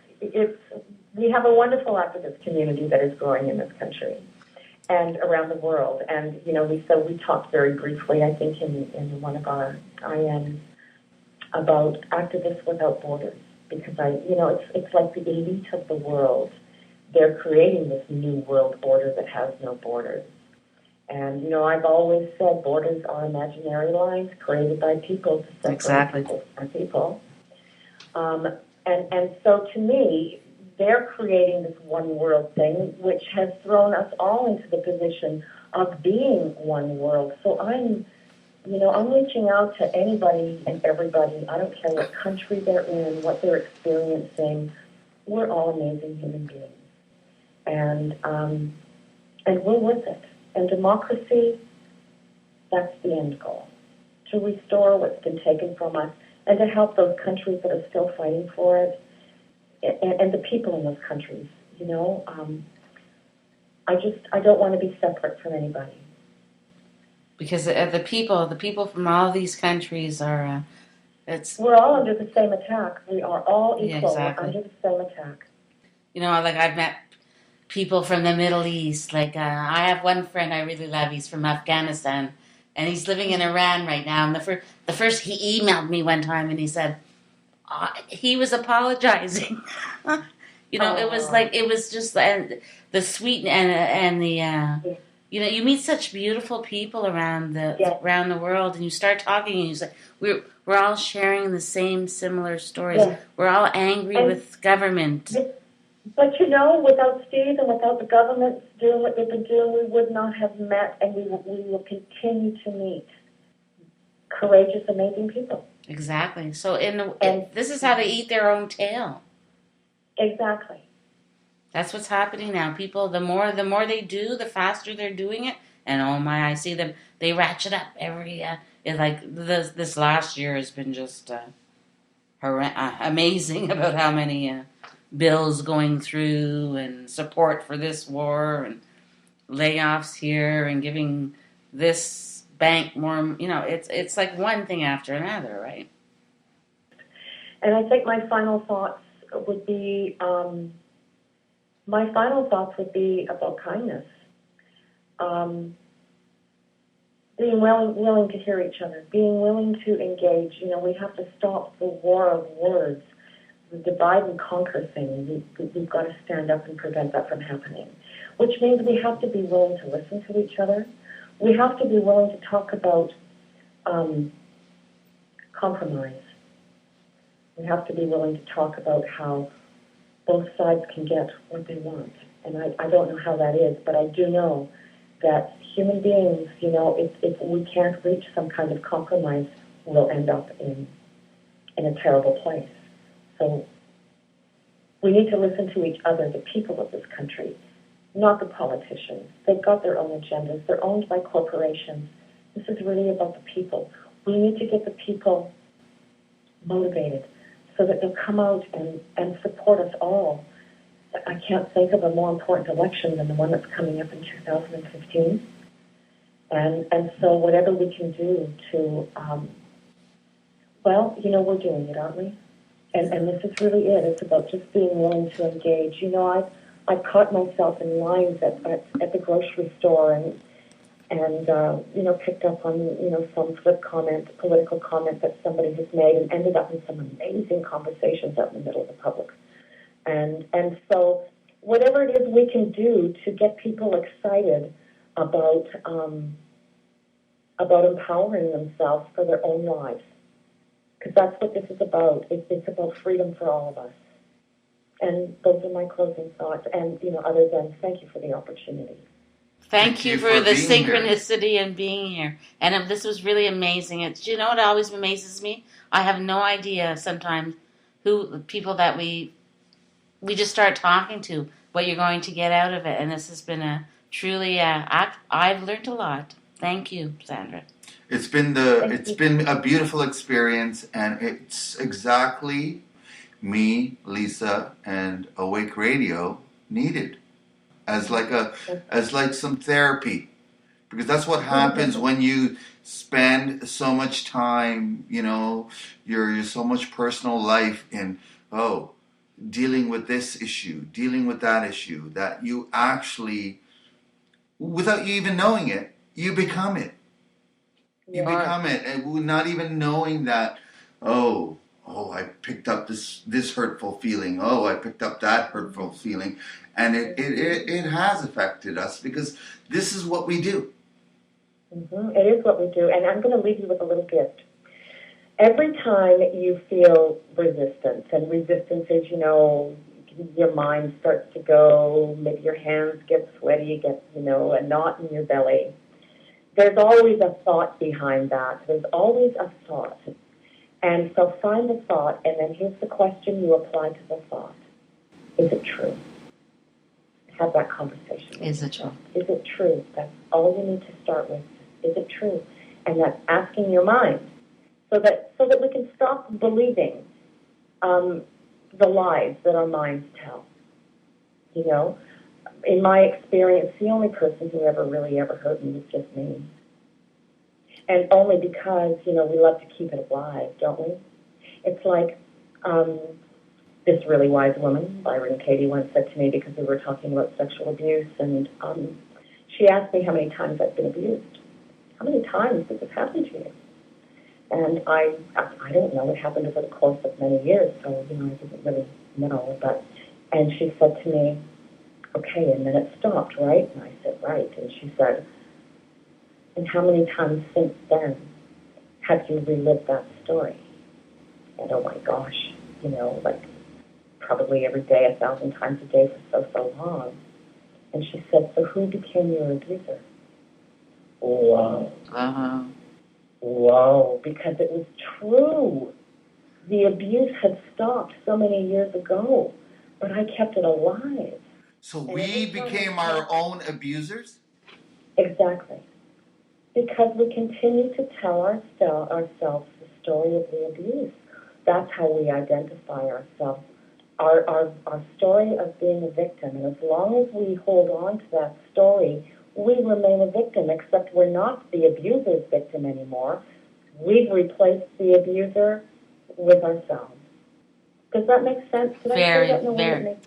we have a wonderful activist community that is growing in this country and around the world. And you know, we talked very briefly, I think, in one of our IMs about Activists Without Borders, because it's like the elite of the world. They're creating this new world order that has no borders. And, you know, I've always said borders are imaginary lines created by people to separate people from people. And so to me, they're creating this one world thing, which has thrown us all into the position of being one world. So I'm reaching out to anybody and everybody. I don't care what country they're in, what they're experiencing. We're all amazing human beings. And we're worth it. And democracy, that's the end goal. To restore what's been taken from us and to help those countries that are still fighting for it and the people in those countries, you know. I don't want to be separate from anybody. Because the people from all these countries are, we're all under the same attack. We are all equal. Yeah, exactly. We're under the same attack. You know, like I've met people from the Middle East. Like I have one friend I really love. He's from Afghanistan, and he's living in Iran right now. And the first he emailed me one time, and he said he was apologizing. You know, it was just the sweet and the. You know, you meet such beautiful people around the world, and you start talking, and you say, "We're all sharing the same similar stories. Yeah. We're all angry with government." But you know, without Steve and without the governments doing what they've been doing, we would not have met, and we will continue to meet courageous, amazing people. Exactly. So this is how they eat their own tail. Exactly. That's what's happening now. People, the more they do, the faster they're doing it. And oh my, I see them. They ratchet up every. This last year has been just amazing about how many bills going through and support for this war and layoffs here and giving this bank more. You know, it's like one thing after another, right? And I think my final thoughts would be. About kindness. Being willing to hear each other, being willing to engage. You know, we have to stop the war of words, the divide and conquer thing. We've got to stand up and prevent that from happening, which means we have to be willing to listen to each other. We have to be willing to talk about compromise. We have to be willing to talk about how both sides can get what they want. And I don't know how that is, but I do know that human beings, you know, if we can't reach some kind of compromise, we'll end up in a terrible place. So we need to listen to each other, the people of this country, not the politicians. They've got their own agendas. They're owned by corporations. This is really about the people. We need to get the people motivated so that they'll come out and support us all. I can't think of a more important election than the one that's coming up in 2015. And so whatever we can do to, you know, we're doing it, aren't we? And this is really it. It's about just being willing to engage. You know, I caught myself in lines at the grocery store, and and picked up on some political comment that somebody has made, and ended up in some amazing conversations out in the middle of the public. And so whatever it is we can do to get people excited about empowering themselves for their own lives, because that's what this is about. It's about freedom for all of us. And those are my closing thoughts. And other than thank you for the opportunity. Thank you for the synchronicity and being here. And this was really amazing. You know what always amazes me? I have no idea sometimes who people that we just start talking to, what you're going to get out of it. And this has been a truly, I've learned a lot. Thank you, Sandra. It's been a beautiful experience, and it's exactly me, Lisa, and Awake Radio needed as like some therapy, because that's what happens when you spend so much time, your so much personal life in dealing with this issue, dealing with that issue, that you actually, without you even knowing it, you become it. You become it, and not even knowing that, I picked up this hurtful feeling. Oh, I picked up that hurtful feeling. And it has affected us, because this is what we do. Mm-hmm. It is what we do. And I'm going to leave you with a little gift. Every time you feel resistance, and resistance is, your mind starts to go, maybe your hands get sweaty, you get, a knot in your belly. There's always a thought behind that. There's always a thought. And so find the thought, and then here's the question you apply to the thought. Is it true? Have that conversation. Is it true? Is it true? That's all you need to start with. Is it true? And that's asking your mind, so that we can stop believing the lies that our minds tell. In my experience, the only person who ever hurt me was just me. And only because, we love to keep it alive, don't we? It's like this really wise woman, Byron Katie, once said to me, because we were talking about sexual abuse, and she asked me how many times I've been abused. How many times did this happen to you? And I don't know. It happened over the course of many years, so, I didn't really know. And she said to me, okay, and then it stopped, right? And I said, right. And she said, and how many times since then have you relived that story? And oh my gosh, probably every day, 1,000 times a day for so long. And she said, so who became your abuser? Whoa. Uh-huh. Whoa, because it was true. The abuse had stopped so many years ago, but I kept it alive. So we became our own abusers? Exactly. Because we continue to tell ourselves the story of the abuse. That's how we identify ourselves. Our story of being a victim. And as long as we hold on to that story, we remain a victim, except we're not the abuser's victim anymore. We've replaced the abuser with ourselves. Does that make sense? Very.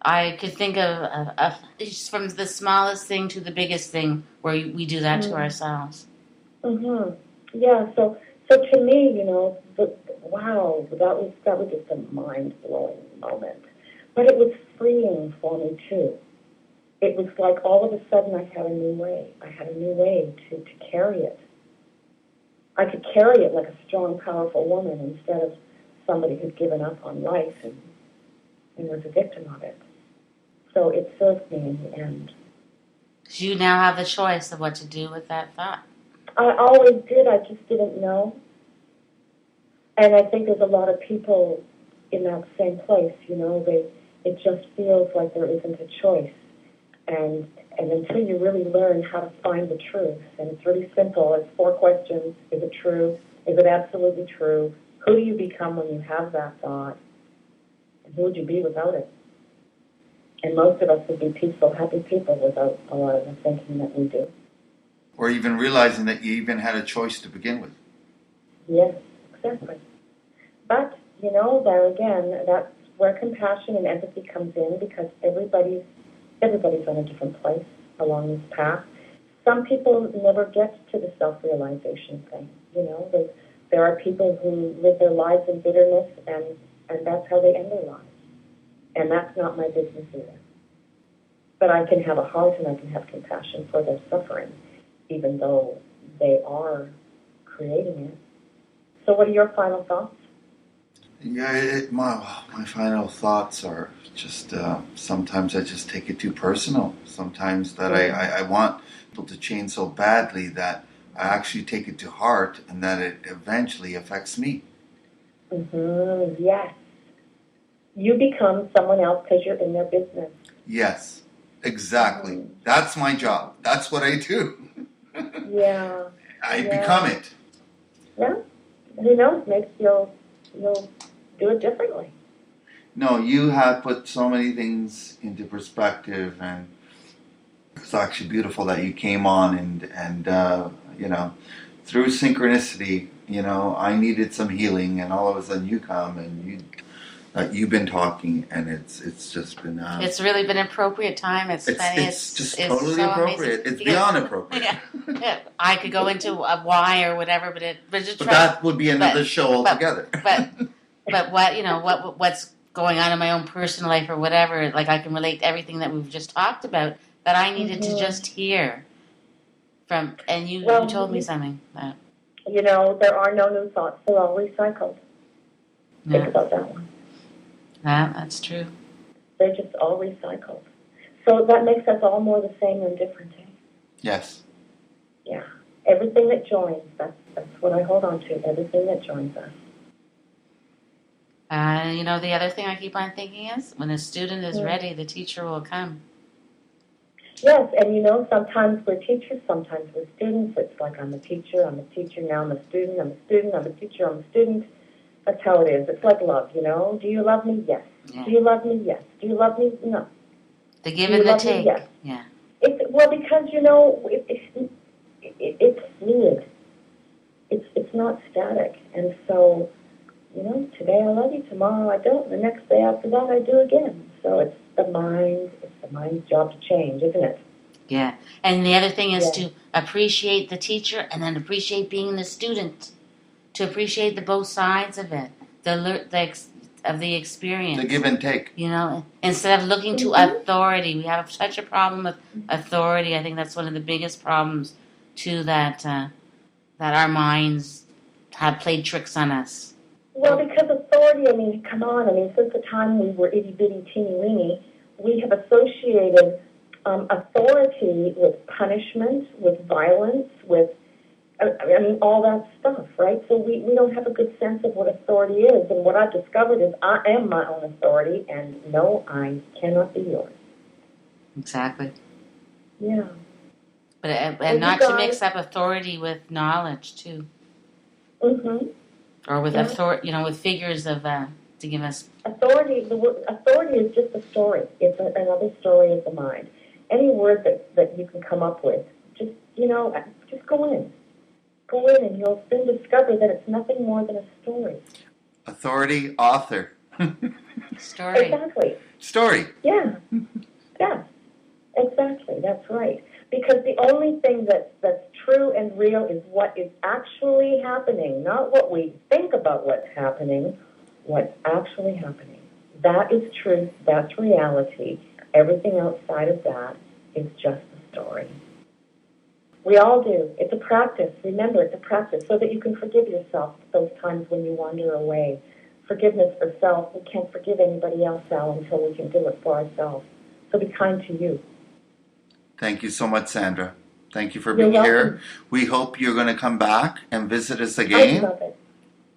I could think of from the smallest thing to the biggest thing where we do that to ourselves. Mm-hmm. Yeah. So to me, wow, that was just a mind-blowing moment. But it was freeing for me too. It was like all of a sudden I had a new way. I had a new way to carry it. I could carry it like a strong, powerful woman instead of somebody who'd given up on life and was a victim of it. So it served me in the end. You now have the choice of what to do with that thought. I always did. I just didn't know. And I think there's a lot of people in that same place. It just feels like there isn't a choice. And until you really learn how to find the truth, and it's really simple. It's 4 questions. Is it true? Is it absolutely true? Who do you become when you have that thought? And who would you be without it? And most of us would be peaceful, happy people without a lot of the thinking that we do. Or even realizing that you even had a choice to begin with. Yes, exactly. But, there again, that's where compassion and empathy comes in, because everybody's on a different place along this path. some people never get to the self-realization thing. You know, there are people who live their lives in bitterness, and that's how they end their lives. And that's not my business either. But I can have a heart and I can have compassion for their suffering, even though they are creating it. So what are your final thoughts? Yeah, my final thoughts are just sometimes I just take it too personal. Sometimes that I want people to change so badly that I actually take it to heart and that it eventually affects me. Mm-hmm. Yes. You become someone else because you're in their business. Yes, exactly. Mm-hmm. That's my job. That's what I do. Yeah. I become it. Yeah. Who knows? Maybe you'll do it differently. No, you have put so many things into perspective, and it's actually beautiful that you came on and you know, through synchronicity, you know, I needed some healing, and all of a sudden you come and you've been talking, and it's just been. It's really been an appropriate time. It's just totally so appropriate. Amazing. It's beyond appropriate. Yeah. I could go into a why or whatever, but that would be another show altogether. But what's going on in my own personal life or whatever, like I can relate to everything that we've just talked about, that I needed to just hear from, and you told me something. You know, there are no new thoughts, they're all recycled. Yeah. Think about that one. Yeah, that's true. They're just all recycled. So that makes us all more the same than different, eh? Yes. Yeah. Everything that joins, that's what I hold on to, everything that joins us. You know, the other thing I keep on thinking is, when a student is ready, the teacher will come. Yes, and you know, sometimes we're teachers, sometimes we're students. It's like I'm a teacher, now I'm a student, I'm a student, I'm a teacher, I'm a student. That's how it is. It's like love, you know. Do you love me? Yes. Yeah. Do you love me? Yes. Do you love me? No. The give and the take. Yes. Yeah. Well, because, you know, it's fluid. It's not static. And so, you know, today I love you, tomorrow I don't, the next day after that I do again. So it's the mind's job to change, isn't it? Yeah. And the other thing is to appreciate the teacher and then appreciate being the student. To appreciate the both sides of it, of the experience. The give and take. You know, instead of looking to authority. We have such a problem with authority. I think that's one of the biggest problems, too, that our minds have played tricks on us. Well, because authority, I mean, come on. I mean, since the time we were itty-bitty, teeny-weeny, we have associated authority with punishment, with violence, with I mean, all that stuff, right? So we don't have a good sense of what authority is. And what I've discovered is I am my own authority, and no, I cannot be yours. Exactly. Yeah. But and not to mix up authority with knowledge, too. Mm-hmm. Or with authority, you know, with figures of to give us authority. The word authority is just a story. It's another story of the mind. Any word that you can come up with, just go in. Go in and you'll soon discover that it's nothing more than a story. Authority, author. Story. Exactly. Story. Yeah. Yeah. Exactly. That's right. Because the only thing that's true and real is what is actually happening, not what we think about what's happening, what's actually happening. That is truth. That's reality. Everything outside of that is just a story. We all do. It's a practice. Remember, it's a practice so that you can forgive yourself those times when you wander away. Forgiveness for self. We can't forgive anybody else, Al, until we can do it for ourselves. So be kind to you. Thank you so much, Sandra. Thank you for being here. We hope you're going to come back and visit us again. I love it.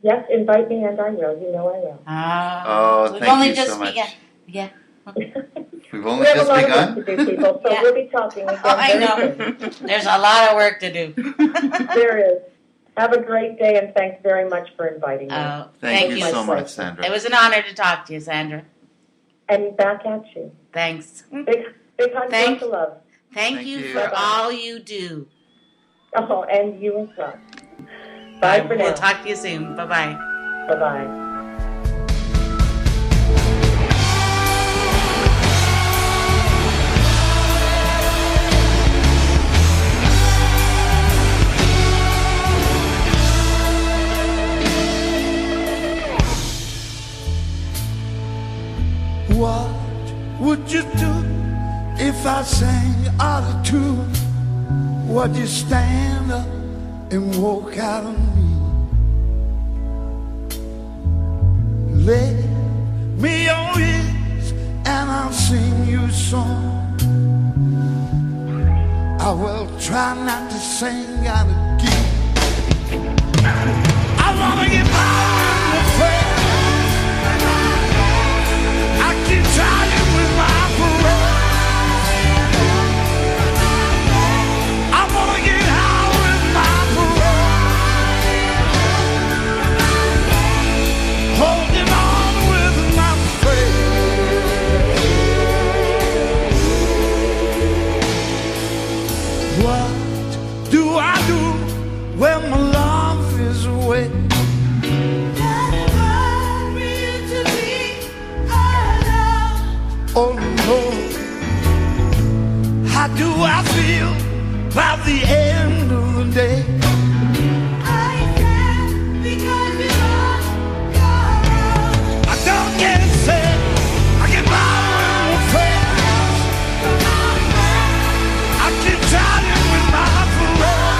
Yes, invite me and I will. You know I will. Thank you so much. Yeah. We've only just begun. We have a lot of work to do, people, so we'll be talking again. I know. There's a lot of work to do. There is. Have a great day, and thanks very much for inviting me. Thank you so much, Sandra. It was an honor to talk to you, Sandra. And back at you. Thanks. Big hugs of love. Thank you for all you do. Oh, and you as well. Bye for now. We'll talk to you soon. Bye-bye. Bye-bye. What would you do if I sang out of tune? Would you stand up and walk out on me? Let me your ears and I'll sing you a song. I will try not to sing out of key. I wanna get by with friends. I keep trying with my parole. I wanna get out with my parole. Holding on with my faith. What do I do when my love is away? Oh no, how do I feel by the end of the day? I can't because you're on your own. I don't get sad, I get by with my friends. I keep trying with my parole.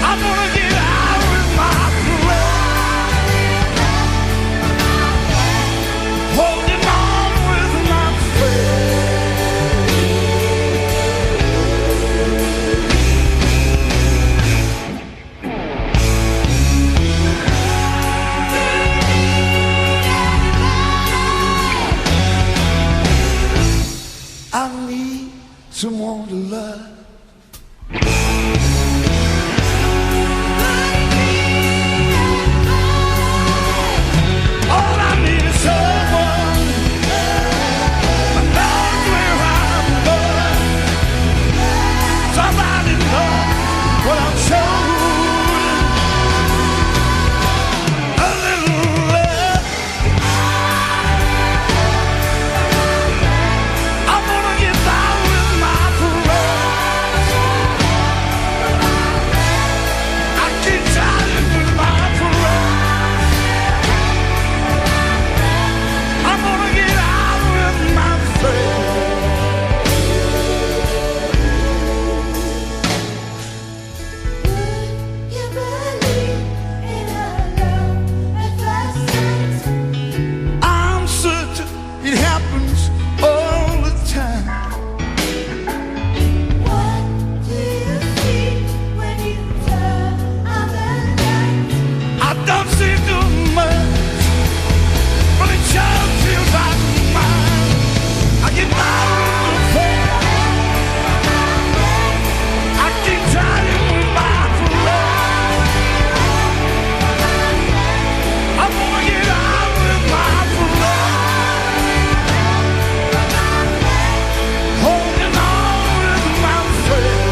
I wanna get out with my parole. Holding on with my faith. I need someone to love. All I need is someone that knows where I'm going. Somebody knows what I'm showing. A little love. I wanna get by with my parole. I keep trying with my parole. I'm gonna get out with my faith. You believe in a love at first sight? I'm certain it happens all the time. What do you see when you turn on the light? I don't see too much, but it sure feels like mine. I get my room fair. I keep trying with my parole. I wanna get out with my parole. Holding on with my faith.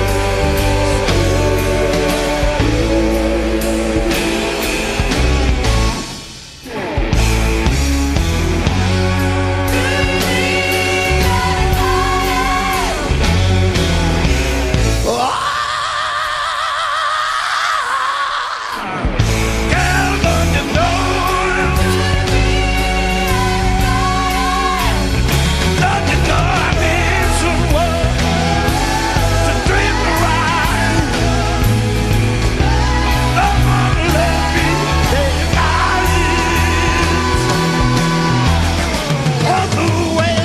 Girl, don't you know? Don't you know I need someone to treat me right? Don't wanna let me take my years all the way.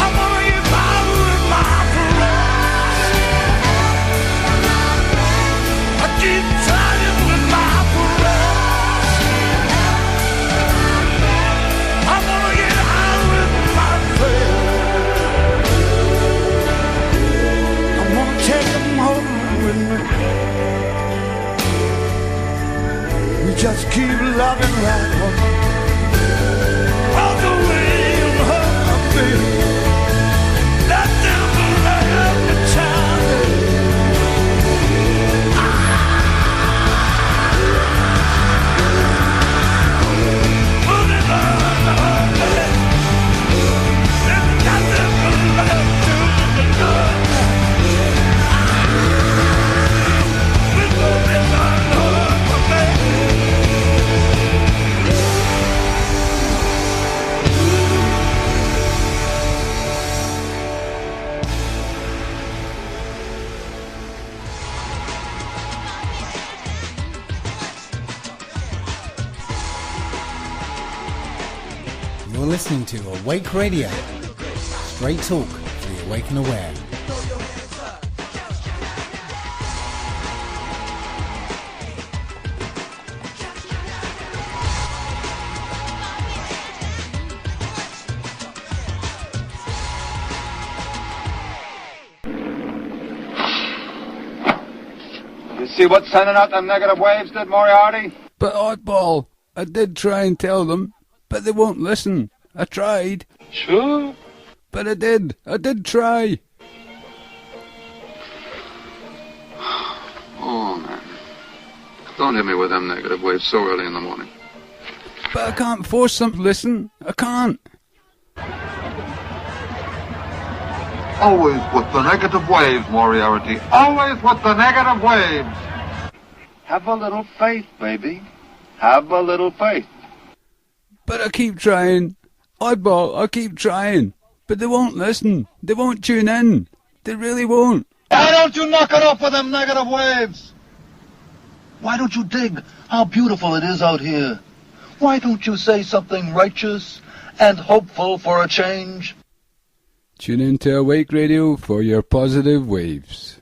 I wanna get by with my parole. I keep trying with my parole. I wanna get out with my faith. I wanna take them home with me. We just keep loving right on. All the way in her baby. Let them love the child. Moving on, baby. There's nothing but love to the Lord. We're moving on, Lord. You're listening to Awake Radio. Straight talk for the awake and aware. You see what sending out them negative waves did, Moriarty? But oddball, I did try and tell them, but they won't listen. I tried. Sure? But I did try. Oh, man. Don't hit me with them negative waves so early in the morning. But I can't force them to listen. I can't. Always with the negative waves, Moriarty. Always with the negative waves. Have a little faith, baby. Have a little faith. But I keep trying. Oddball, I keep trying. But they won't listen. They won't tune in. They really won't. Why don't you knock it off with them negative waves? Why don't you dig how beautiful it is out here? Why don't you say something righteous and hopeful for a change? Tune in to Awake Radio for your positive waves.